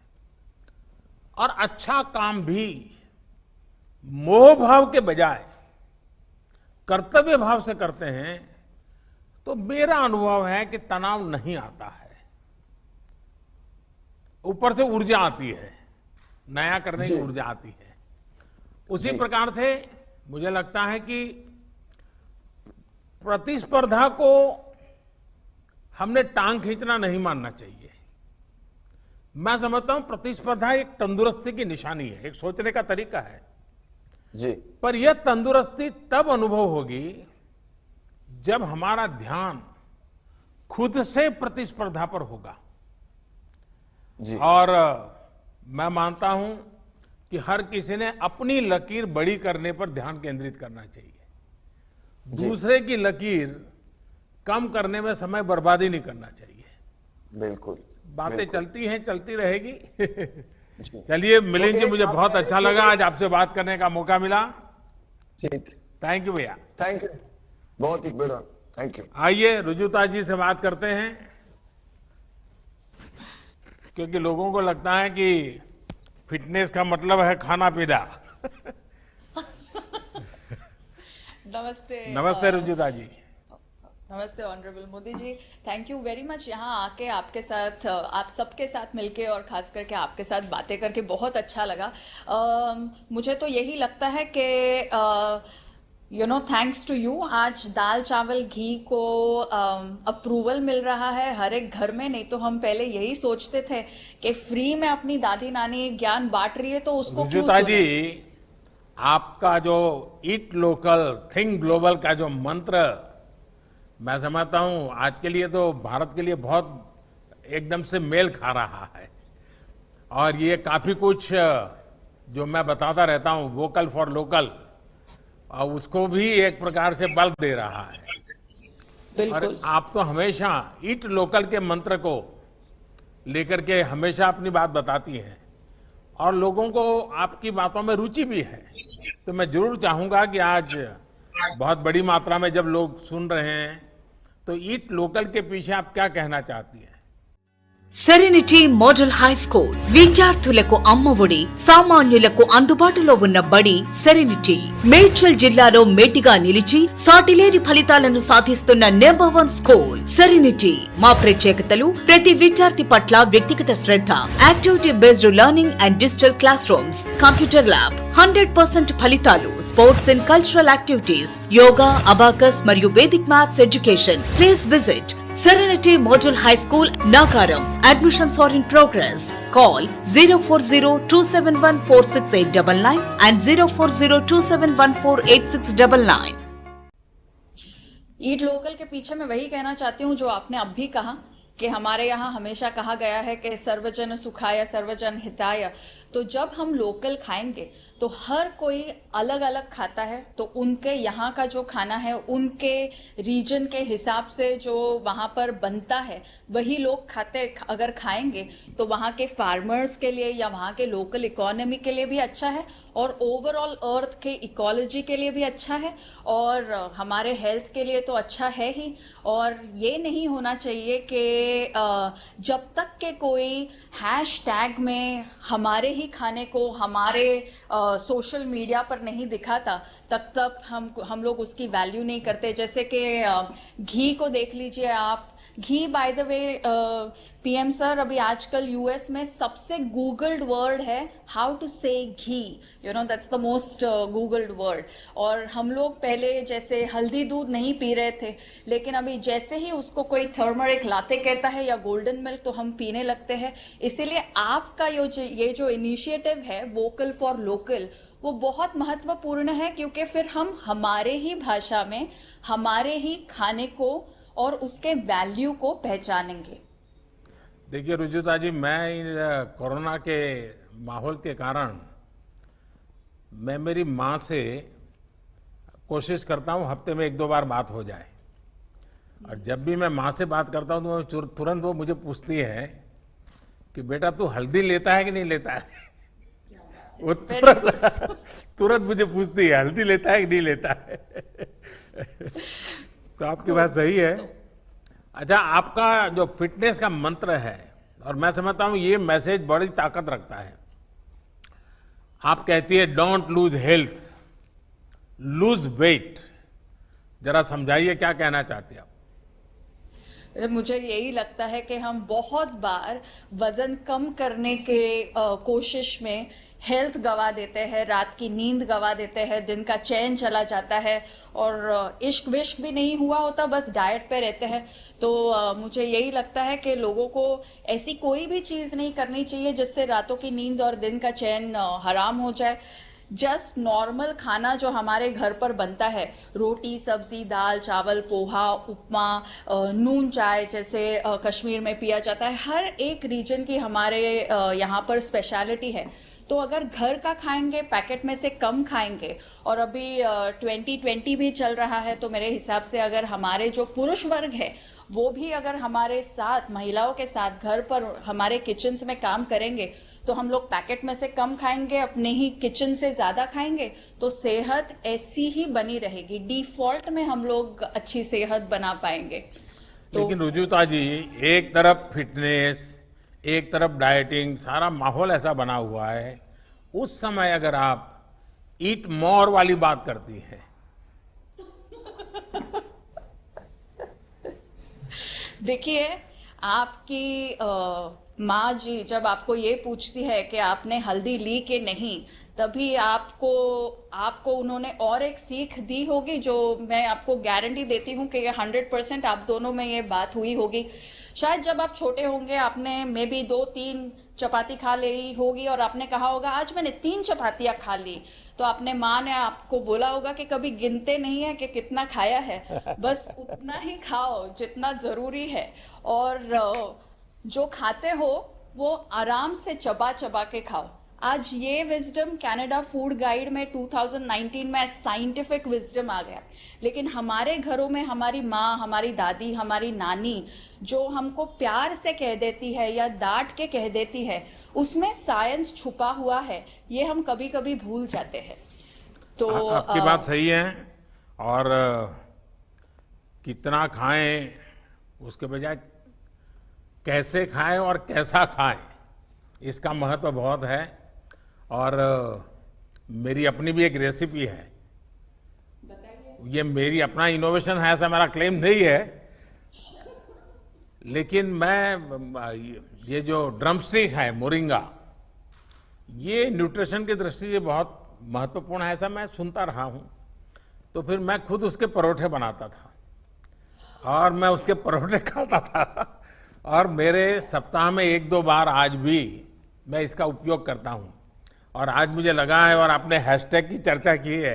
[SPEAKER 2] और अच्छा काम भी मोह भाव के बजाय कर्तव्य भाव से करते हैं, तो मेरा अनुभव है कि तनाव नहीं आता है, ऊपर से ऊर्जा आती है, नया करने की ऊर्जा आती है। उसी प्रकार से मुझे लगता है कि प्रतिस्पर्धा को हमने टांग खींचना नहीं मानना चाहिए। मैं समझता हूं प्रतिस्पर्धा एक तंदुरुस्ती की निशानी है, एक सोचने का तरीका है
[SPEAKER 6] जी।
[SPEAKER 2] पर यह तंदुरुस्ती तब अनुभव होगी जब हमारा ध्यान खुद से प्रतिस्पर्धा पर होगा।
[SPEAKER 6] जी।
[SPEAKER 2] और मैं मानता हूं कि हर किसी ने अपनी लकीर बड़ी करने पर ध्यान केंद्रित करना चाहिए, दूसरे की लकीर कम करने में समय बर्बादी नहीं करना चाहिए।
[SPEAKER 6] बिल्कुल,
[SPEAKER 2] बातें
[SPEAKER 6] बिल्कुल।
[SPEAKER 2] चलती हैं, चलती रहेगी। चलिए मिलिंद जी, मुझे बहुत अच्छा लगा आज आपसे बात करने का मौका मिला।
[SPEAKER 6] ठीक,
[SPEAKER 2] थैंक यू भैया।
[SPEAKER 6] थैंक यू, बहुत ही बड़ा थैंक यू।
[SPEAKER 2] आइए रुजुता जी से बात करते हैं, क्योंकि लोगों को लगता है कि फिटनेस का मतलब है खाना पीना।
[SPEAKER 7] नमस्ते।
[SPEAKER 2] नमस्ते रुजुता जी।
[SPEAKER 7] नमस्ते honourable Modi ji, thank you very much. यहाँ आके आपके साथ, आप सबके साथ मिलके और खास करके आपके साथ बातें करके बहुत अच्छा लगा। मुझे तो यही लगता है कि थैंक्स टू यू आज दाल चावल घी को अप्रूवल मिल रहा है हर एक घर में। नहीं तो हम पहले यही सोचते थे कि फ्री में अपनी दादी नानी ज्ञान बांट रही है तो उसको क्यों
[SPEAKER 2] रुजुता
[SPEAKER 7] सुने?
[SPEAKER 2] जी, आपका जो ईट लोकल थिंक ग्लोबल का जो मंत्र, मैं समझता हूं आज के लिए तो भारत के लिए बहुत एकदम से मेल खा रहा है। और ये काफी कुछ जो मैं बताता रहता हूं, वोकल फॉर लोकल, और उसको भी एक प्रकार से बल दे रहा है।
[SPEAKER 7] बिल्कुल।
[SPEAKER 2] और आप तो हमेशा ईट लोकल के मंत्र को लेकर के हमेशा अपनी बात बताती हैं और लोगों को आपकी बातों में रुचि भी है। तो मैं जरूर चाहूंगा कि आज बहुत बड़ी मात्रा में जब लोग सुन रहे हैं तो ईट लोकल के पीछे आप क्या कहना चाहती हैं?
[SPEAKER 8] సెరెనిటీ మోడల్ హై స్కూల్ విద్యార్థులకు అమ్మఒడి సామాన్యులకు అందుబాటులో ఉన్న బడి సెరెనిటీ మేడ్చల్ జిల్లాలో మేటిగా నిలిచి సాటిలేని ఫలితాలను సాధిస్తున్న #1 స్కూల్ సెరెనిటీ. మా ప్రత్యేకతలు ప్రతి విద్యార్థి పట్ల వ్యక్తిగత శ్రద్ధ, activity based learning and digital classrooms, computer lab, 100% ఫలితాలు, sports and cultural activities, yoga, abacus మరియు Vedic maths education. Please visit Serenity Model High School, Nagaram. Admissions are in progress. Call 04027146899 and 04027148699.
[SPEAKER 7] Eat local के पीछे मैं वही कहना चाहती हूँ जो आपने अब भी कहा कि हमारे यहाँ हमेशा कहा गया है कि सर्वजन सुखाय सर्वजन हिताय। तो जब हम लोकल खाएंगे तो हर कोई अलग अलग खाता है, तो उनके यहाँ का जो खाना है उनके रीजन के हिसाब से जो वहाँ पर बनता है वही लोग खाते अगर खाएंगे तो वहाँ के फार्मर्स के लिए या वहाँ के लोकल इकोनॉमी के लिए भी अच्छा है और ओवरऑल अर्थ के इकोलॉजी के लिए भी अच्छा है और हमारे हेल्थ के लिए तो अच्छा है ही। और ये नहीं होना चाहिए कि जब तक के कोई हैशटैग में हमारे ही खाने को हमारे सोशल मीडिया पर नहीं दिखाता तब तक हम लोग उसकी वैल्यू नहीं करते। जैसे कि घी को देख लीजिए आप, ghee by the way PM sir अभी आजकल यूएस में सबसे गूगल्ड वर्ड है how to say ghee, you know that's the most googled word. और हम लोग पहले जैसे हल्दी दूध नहीं पी रहे थे, लेकिन अभी जैसे ही उसको कोई टर्मरिक लाते कहता है या गोल्डन मिल्क तो हम पीने लगते हैं। इसीलिए आपका ये जो इनिशिएटिव है वोकल फॉर लोकल वो बहुत महत्वपूर्ण है, क्योंकि फिर हम हमारे ही भाषा में हमारे ही खाने को और उसके वैल्यू को पहचानेंगे।
[SPEAKER 2] देखिए रुजुता जी, मैं कोरोना के माहौल के कारण मैं मेरी माँ से कोशिश करता हूँ हफ्ते में 1-2 बार बात हो जाए। और जब भी मैं माँ से बात करता हूँ तो तुरंत वो मुझे पूछती है कि बेटा तू हल्दी लेता है कि नहीं लेता है। वो तुरंत मुझे पूछती है हल्दी लेता है कि नहीं लेता है। तो आपकी बात सही है। अच्छा, आपका जो फिटनेस का मंत्र है और मैं समझता हूं ये मैसेज बड़ी ताकत रखता है। आप कहती है don't lose health, lose weight. जरा समझाइए क्या कहना चाहते हैं आप?
[SPEAKER 7] मुझे यही लगता है कि हम बहुत बार वजन कम करने के कोशिश में हेल्थ गवा देते हैं, रात की नींद गवा देते हैं, दिन का चैन चला जाता है और इश्क विश्क भी नहीं हुआ होता, बस डाइट पे रहते हैं। तो मुझे यही लगता है कि लोगों को ऐसी कोई भी चीज़ नहीं करनी चाहिए जिससे रातों की नींद और दिन का चैन हराम हो जाए। जस्ट नॉर्मल खाना जो हमारे घर पर बनता है, रोटी सब्जी दाल चावल पोहा उपमा नून चाय जैसे कश्मीर में पिया जाता है, हर एक रीजन की हमारे यहाँ पर स्पेशलिटी है। तो अगर घर का खाएंगे, पैकेट में से कम खाएंगे, और अभी 2020 भी चल रहा है, तो मेरे हिसाब से अगर हमारे जो पुरुष वर्ग है वो भी अगर हमारे साथ महिलाओं के साथ घर पर हमारे किचन्स में काम करेंगे तो हम लोग पैकेट में से कम खाएंगे, अपने ही किचन से ज्यादा खाएंगे, तो सेहत ऐसी ही बनी रहेगी। डिफॉल्ट में हम लोग अच्छी सेहत बना पाएंगे। तो
[SPEAKER 2] लेकिन रुजुता जी, एक तरफ फिटनेस, एक तरफ डाइटिंग, सारा माहौल ऐसा बना हुआ है, उस समय अगर आप ईट मोर वाली बात करती हैं।
[SPEAKER 7] देखिए, आपकी माँ जी जब आपको ये पूछती है कि आपने हल्दी ली कि नहीं, तभी आपको उन्होंने और एक सीख दी होगी, जो मैं आपको गारंटी देती हूँ कि ये 100% आप दोनों में ये बात हुई होगी। शायद जब आप छोटे होंगे आपने मे बी 2-3 चपाती खा ली होगी और आपने कहा होगा आज मैंने 3 चपातियां खा ली, तो आपने माँ ने आपको बोला होगा कि कभी गिनते नहीं है कि कितना खाया है, बस उतना ही खाओ जितना जरूरी है, और जो खाते हो वो आराम से चबा चबा के खाओ। आज ये विजडम कनाडा फूड गाइड में 2019 में साइंटिफिक विजडम आ गया, लेकिन हमारे घरों में हमारी माँ, हमारी दादी, हमारी नानी जो हमको प्यार से कह देती है या डांट के कह देती है, उसमें साइंस छुपा हुआ है, ये हम कभी कभी भूल जाते हैं। तो
[SPEAKER 2] आपकी बात सही है, और कितना खाएं उसके बजाय कैसे खाएं और कैसा खाएं, इसका महत्व बहुत है। और मेरी अपनी भी एक रेसिपी है, ये मेरी अपना इनोवेशन है, ऐसा मेरा क्लेम नहीं है, लेकिन मैं ये जो ड्रमस्टिक है मोरिंगा, ये न्यूट्रिशन की दृष्टि से बहुत महत्वपूर्ण है, ऐसा मैं सुनता रहा हूं। तो फिर मैं खुद उसके परोठे बनाता था और मैं उसके परोठे खाता था, और मेरे सप्ताह में 1-2 बार आज भी मैं इसका उपयोग करता हूं। और आज मुझे लगा है, और आपने हैशटैग की चर्चा की है,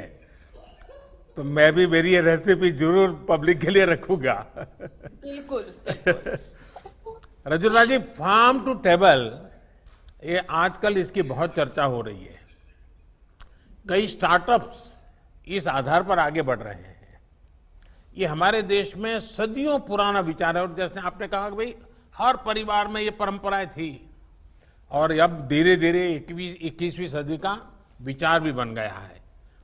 [SPEAKER 2] तो मैं भी मेरी ये रेसिपी जरूर पब्लिक के लिए रखूंगा।
[SPEAKER 7] बिल्कुल।
[SPEAKER 2] रजुला जी, फार्म टू टेबल, ये आजकल इसकी बहुत चर्चा हो रही है। कई स्टार्टअप्स इस आधार पर आगे बढ़ रहे हैं। ये हमारे देश में सदियों पुराना विचार है, और जैसे आपने कहा कि भाई हर परिवार में ये परंपराएं थी, और अब धीरे धीरे 21वीं सदी का विचार भी बन गया है।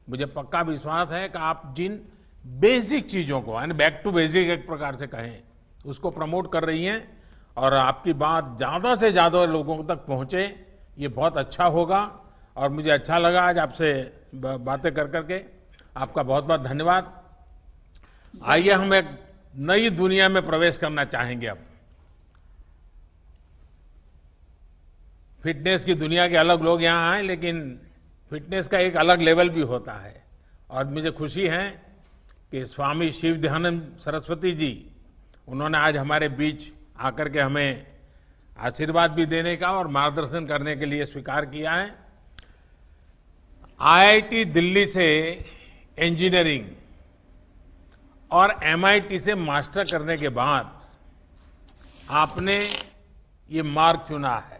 [SPEAKER 2] मुझे पक्का विश्वास है कि आप जिन बेसिक चीजों को, यानी बैक टू बेसिक एक प्रकार से कहें, उसको प्रमोट कर रही हैं, और आपकी बात ज्यादा से ज्यादा लोगों तक पहुंचे, ये बहुत अच्छा होगा। और मुझे अच्छा लगा आज आपसे बातें कर करके। आपका बहुत बहुत धन्यवाद। आइए हम एक नई दुनिया में प्रवेश करना चाहेंगे। अब फिटनेस की दुनिया के अलग लोग यहाँ आए, लेकिन फिटनेस का एक अलग लेवल भी होता है। और मुझे खुशी है कि स्वामी शिव दयानंद सरस्वती जी, उन्होंने आज हमारे बीच आकर के हमें आशीर्वाद भी देने का और मार्गदर्शन करने के लिए स्वीकार किया है। IIT दिल्ली से इंजीनियरिंग और MIT से मास्टर करने के बाद आपने ये मार्ग चुना है।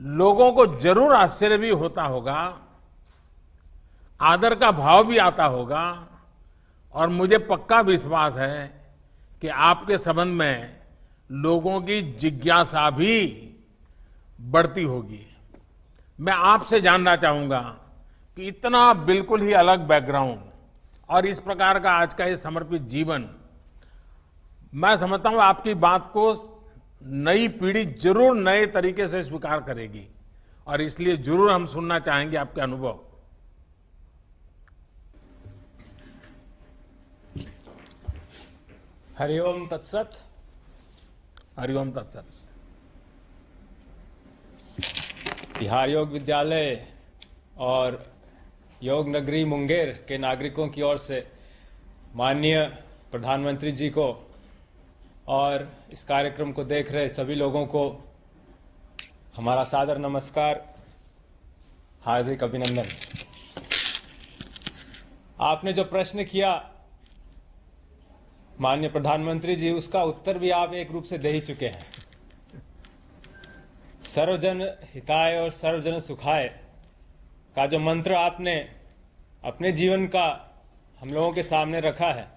[SPEAKER 2] लोगों को जरूर आश्चर्य भी होता होगा, आदर का भाव भी आता होगा, और मुझे पक्का विश्वास है कि आपके संबंध में लोगों की जिज्ञासा भी बढ़ती होगी। मैं आपसे जानना चाहूंगा कि इतना बिल्कुल ही अलग बैकग्राउंड और इस प्रकार का आज का ये समर्पित जीवन, मैं समझता हूं आपकी बात को नई पीढ़ी जरूर नए तरीके से स्वीकार करेगी, और इसलिए जरूर हम सुनना चाहेंगे आपके अनुभव।
[SPEAKER 9] हरिओम तत्सत।
[SPEAKER 2] हरिओम तत्सत।
[SPEAKER 9] बिहार योग विद्यालय और योग नगरी मुंगेर के नागरिकों की ओर से माननीय प्रधानमंत्री जी को और इस कार्यक्रम को देख रहे सभी लोगों को हमारा सादर नमस्कार, हार्दिक अभिनंदन। आपने जो प्रश्न किया माननीय प्रधानमंत्री जी, उसका उत्तर भी आप एक रूप से दे ही चुके हैं। सर्वजन हिताय और सर्वजन सुखाय का जो मंत्र आपने अपने जीवन का हम लोगों के सामने रखा है,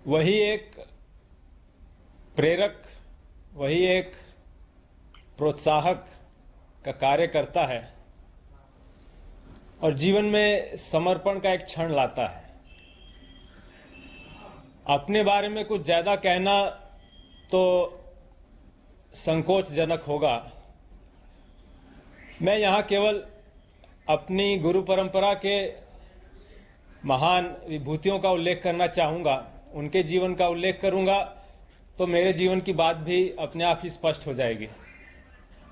[SPEAKER 9] वही एक प्रेरक, वही एक प्रोत्साहक का कार्य करता है और जीवन में समर्पण का एक क्षण लाता है। अपने बारे में कुछ ज्यादा कहना तो संकोचजनक होगा। मैं यहाँ केवल अपनी गुरु परंपरा के महान विभूतियों का उल्लेख करना चाहूँगा। उनके जीवन का उल्लेख करूँगा तो मेरे जीवन की बात भी अपने आप ही स्पष्ट हो जाएगी।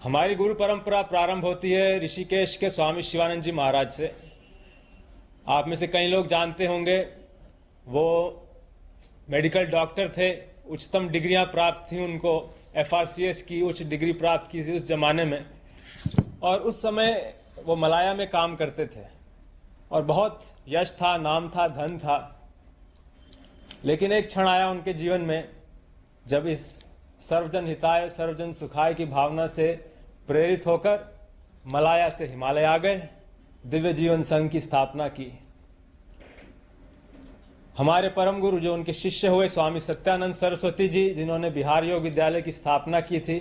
[SPEAKER 9] हमारी गुरु परंपरा प्रारंभ होती है ऋषिकेश के स्वामी शिवानंद जी महाराज से। आप में से कई लोग जानते होंगे, वो मेडिकल डॉक्टर थे, उच्चतम डिग्रियां प्राप्त थी उनको, FRCS की उच्च डिग्री प्राप्त की थी उस जमाने में, और उस समय वो मलाया में काम करते थे और बहुत यश था, नाम था, धन था। लेकिन एक क्षण आया उनके जीवन में जब इस सर्वजन हिताय सर्वजन सुखाय की भावना से प्रेरित होकर मलाया से हिमालय आ गए, दिव्य जीवन संघ की स्थापना की। हमारे परम गुरु जो उनके शिष्य हुए स्वामी सत्यानंद सरस्वती जी, जिन्होंने बिहार योग विद्यालय की स्थापना की थी,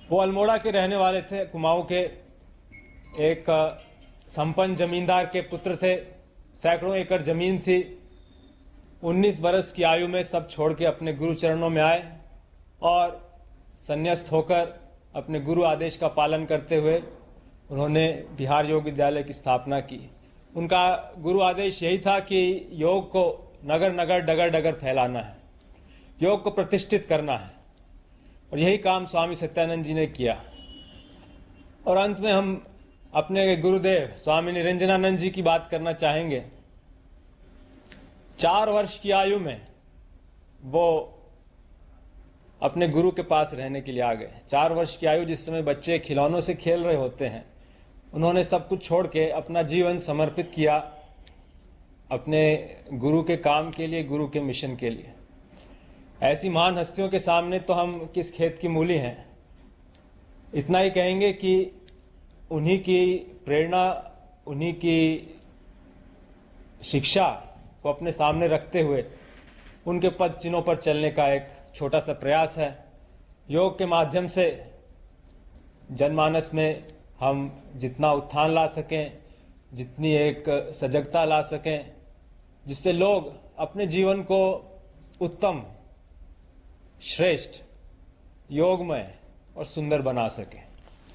[SPEAKER 9] वो अल्मोड़ा के रहने वाले थे, कुमाऊं के एक संपन्न जमींदार के पुत्र थे। सैकड़ों एकड़ जमीन थी। 19 बरस की आयु में सब छोड़ के अपने गुरु चरणों में आए और संन्यास्त होकर अपने गुरु आदेश का पालन करते हुए उन्होंने बिहार योग विद्यालय की स्थापना की। उनका गुरु आदेश यही था कि योग को नगर नगर डगर डगर फैलाना है, योग को प्रतिष्ठित करना है, और यही काम स्वामी सत्यानंद जी ने किया। और अंत में हम अपने गुरुदेव स्वामी निरंजनानंद जी की बात करना चाहेंगे। 4 वर्ष की आयु में वो अपने गुरु के पास रहने के लिए आ गए। 4 वर्ष की आयु, जिस समय बच्चे खिलौनों से खेल रहे होते हैं, उन्होंने सब कुछ छोड़ के अपना जीवन समर्पित किया अपने गुरु के काम के लिए, गुरु के मिशन के लिए। ऐसी महान हस्तियों के सामने तो हम किस खेत की मूली हैं। इतना ही कहेंगे कि उन्हीं की प्रेरणा, उन्हीं की शिक्षा को अपने सामने रखते हुए उनके पद चिन्हों पर चलने का एक छोटा सा प्रयास है। योग के माध्यम से जनमानस में हम जितना उत्थान ला सकें, जितनी एक सजगता ला सकें, जिससे लोग अपने जीवन को उत्तम, श्रेष्ठ, योगमय और सुंदर बना सकें,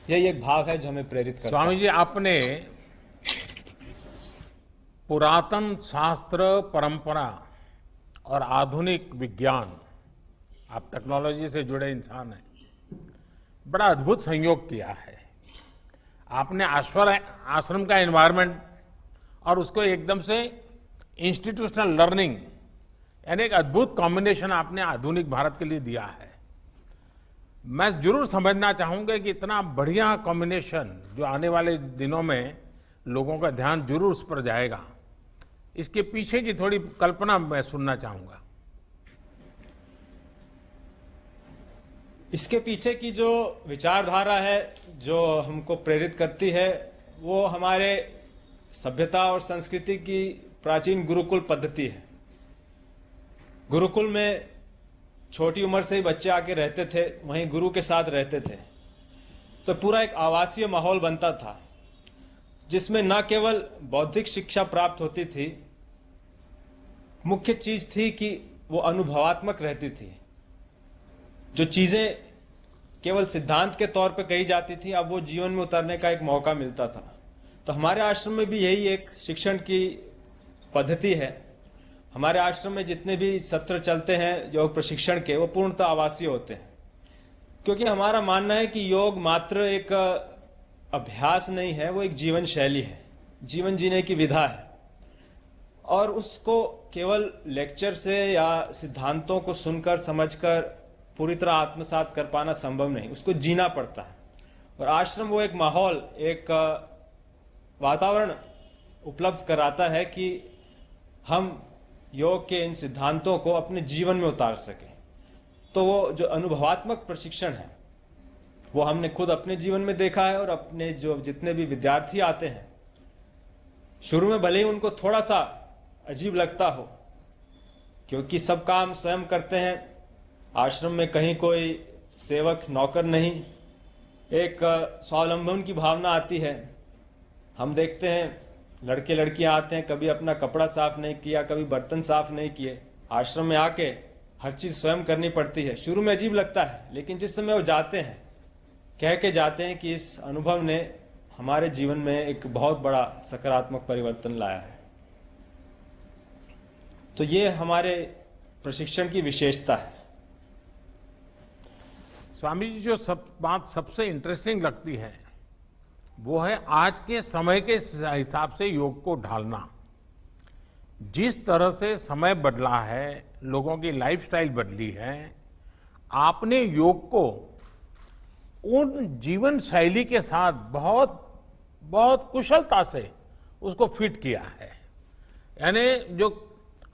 [SPEAKER 9] यही एक भाव है जो हमें प्रेरित करता है।
[SPEAKER 2] स्वामी जी, आपने पुरातन शास्त्र परंपरा और आधुनिक विज्ञान, आप टेक्नोलॉजी से जुड़े इंसान हैं, बड़ा अद्भुत संयोग किया है। आपने आश्रम का एनवायरनमेंट और उसको एकदम से इंस्टीट्यूशनल लर्निंग, यानी एक अद्भुत कॉम्बिनेशन आपने आधुनिक भारत के लिए दिया है। मैं जरूर समझना चाहूंगा कि इतना बढ़िया कॉम्बिनेशन जो आने वाले दिनों में लोगों का ध्यान जरूर उस पर जाएगा, इसके पीछे की थोड़ी कल्पना मैं सुनना चाहूंगा।
[SPEAKER 9] इसके पीछे की जो विचारधारा है, जो हमको प्रेरित करती है, वो हमारे सभ्यता और संस्कृति की प्राचीन गुरुकुल पद्धति है। गुरुकुल में छोटी उम्र से ही बच्चे आके रहते थे, वहीं गुरु के साथ रहते थे, तो पूरा एक आवासीय माहौल बनता था, जिसमें न केवल बौद्धिक शिक्षा प्राप्त होती थी, मुख्य चीज थी कि वो अनुभवात्मक रहती थी। जो चीजें केवल सिद्धांत के तौर पे कही जाती थी, अब वो जीवन में उतरने का एक मौका मिलता था। तो हमारे आश्रम में भी यही एक शिक्षण की पद्धति है। हमारे आश्रम में जितने भी सत्र चलते हैं योग प्रशिक्षण के, वो पूर्णतः आवासीय होते हैं, क्योंकि हमारा मानना है कि योग मात्र एक अभ्यास नहीं है, वो एक जीवन शैली है, जीवन जीने की विधा है। और उसको केवल लेक्चर से या सिद्धांतों को सुनकर समझकर पूरी तरह आत्मसात कर पाना संभव नहीं, उसको जीना पड़ता है। और आश्रम वो एक माहौल, एक वातावरण उपलब्ध कराता है कि हम योग के इन सिद्धांतों को अपने जीवन में उतार सकें। तो वो जो अनुभवात्मक प्रशिक्षण है, वो हमने खुद अपने जीवन में देखा है। और अपने जो जितने भी विद्यार्थी आते हैं, शुरू में भले ही उनको थोड़ा सा अजीब लगता हो, क्योंकि सब काम स्वयं करते हैं, आश्रम में कहीं कोई सेवक नौकर नहीं, एक स्वावलंबन की भावना आती है। हम देखते हैं लड़के लड़कियां आते हैं, कभी अपना कपड़ा साफ नहीं किया, कभी बर्तन साफ नहीं किए, आश्रम में आके हर चीज स्वयं करनी पड़ती है। शुरू में अजीब लगता है, लेकिन जिस समय वो जाते हैं, कह के जाते हैं कि इस अनुभव ने हमारे जीवन में एक बहुत बड़ा सकारात्मक परिवर्तन लाया है। तो ये हमारे प्रशिक्षण की विशेषता है।
[SPEAKER 2] स्वामी जी, जो बात सबसे इंटरेस्टिंग लगती है वो है आज के समय के हिसाब से योग को ढालना। जिस तरह से समय बदला है, लोगों की लाइफस्टाइल बदली है, आपने योग को उन जीवन शैली के साथ बहुत बहुत कुशलता से उसको फिट किया है। यानी जो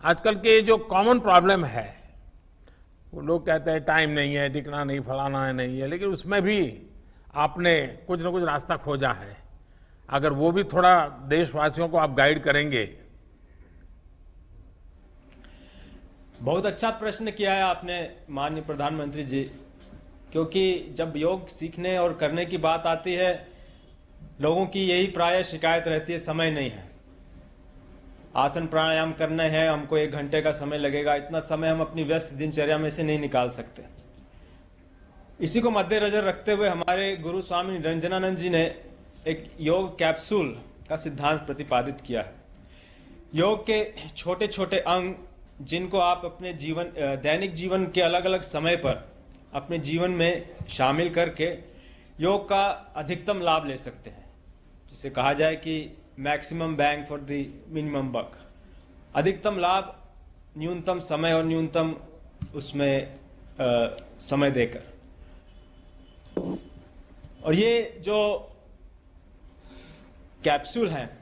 [SPEAKER 2] आजकल के जो कॉमन प्रॉब्लम है, लोग कहते हैं टाइम नहीं है, टिकना नहीं, फलाना है, नहीं है, लेकिन उसमें भी आपने कुछ न कुछ रास्ता खोजा है। अगर वो भी थोड़ा देशवासियों को आप गाइड करेंगे।
[SPEAKER 9] बहुत अच्छा प्रश्न किया है आपने माननीय प्रधानमंत्री जी, क्योंकि जब योग सीखने और करने की बात आती है, लोगों की यही प्राय शिकायत रहती है, समय नहीं है। आसन प्राणायाम करने हैं, हमको 1 घंटे का समय लगेगा, इतना समय हम अपनी व्यस्त दिनचर्या में से नहीं निकाल सकते। इसी को मद्देनजर रखते हुए हमारे गुरु स्वामी निरंजनानंद जी ने एक योग कैप्सूल का सिद्धांत प्रतिपादित किया है। योग के छोटे छोटे अंग जिनको आप अपने जीवन दैनिक जीवन के अलग अलग समय पर अपने जीवन में शामिल करके योग का अधिकतम लाभ ले सकते हैं, जिसे कहा जाए कि maximum bang for the minimum buck, अधिकतम लाभ न्यूनतम समय और न्यूनतम उसमें समय देकर। और ये जो कैप्सूल है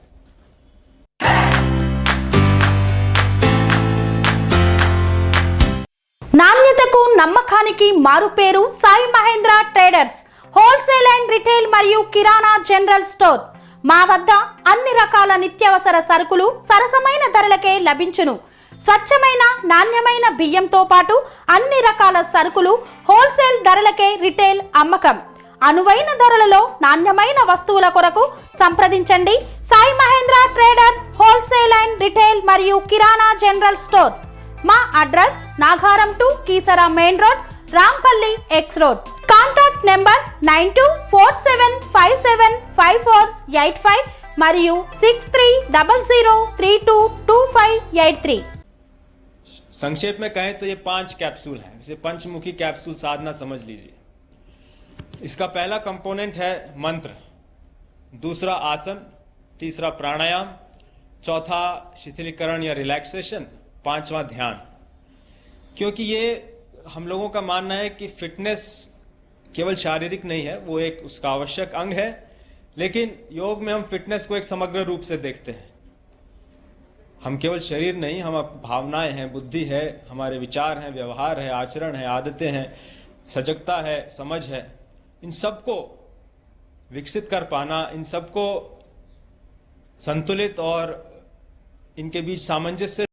[SPEAKER 5] నాణ్యతకు నమ్మకానికి మారుపేరు Sai Mahendra traders wholesale and retail మరియు కిరాణా జనరల్ స్టోర్. మా వద్ద అన్ని రకాల నిత్యావసర సరుకులు సరసమైన ధరలకే లభించును. స్వచ్ఛమైన నాణ్యమైన బియ్యంతో పాటు అన్ని రకాల సరుకులు హోల్సేల్ ధరలకే రిటైల్ అమ్మకం. అనువైన ధరలలో నాణ్యమైన వస్తువుల కొరకు సంప్రదించండి. Sai Mahendra traders wholesale and retail మరియు కిరాణా జనరల్ స్టోర్. మా address Nagaram to Keesara main road, Rampally X road. Contact number 9247575485 మరియు 6300322583.
[SPEAKER 9] संक्षेप में कहें तो ये 5 कैप्सूल हैं। इसे पंचमुखी कैप्सूल साधना समझ लीजिए। इसका पहला कंपोनेंट है मंत्र, दूसरा आसन, तीसरा प्राणायाम, चौथा शिथिलीकरण या रिलैक्सेशन, 5वां ध्यान। क्योंकि ये हम लोगों का मानना है कि फिटनेस केवल शारीरिक नहीं है, वो एक उसका आवश्यक अंग है, लेकिन योग में हम फिटनेस को एक समग्र रूप से देखते हैं। हम केवल शरीर नहीं, हम भावनाएं हैं, बुद्धि है, हमारे विचार हैं, व्यवहार है, आचरण है, आदतें हैं, सजगता है, समझ है, इन सबको विकसित कर पाना, इन सबको संतुलित और इनके बीच सामंजस्य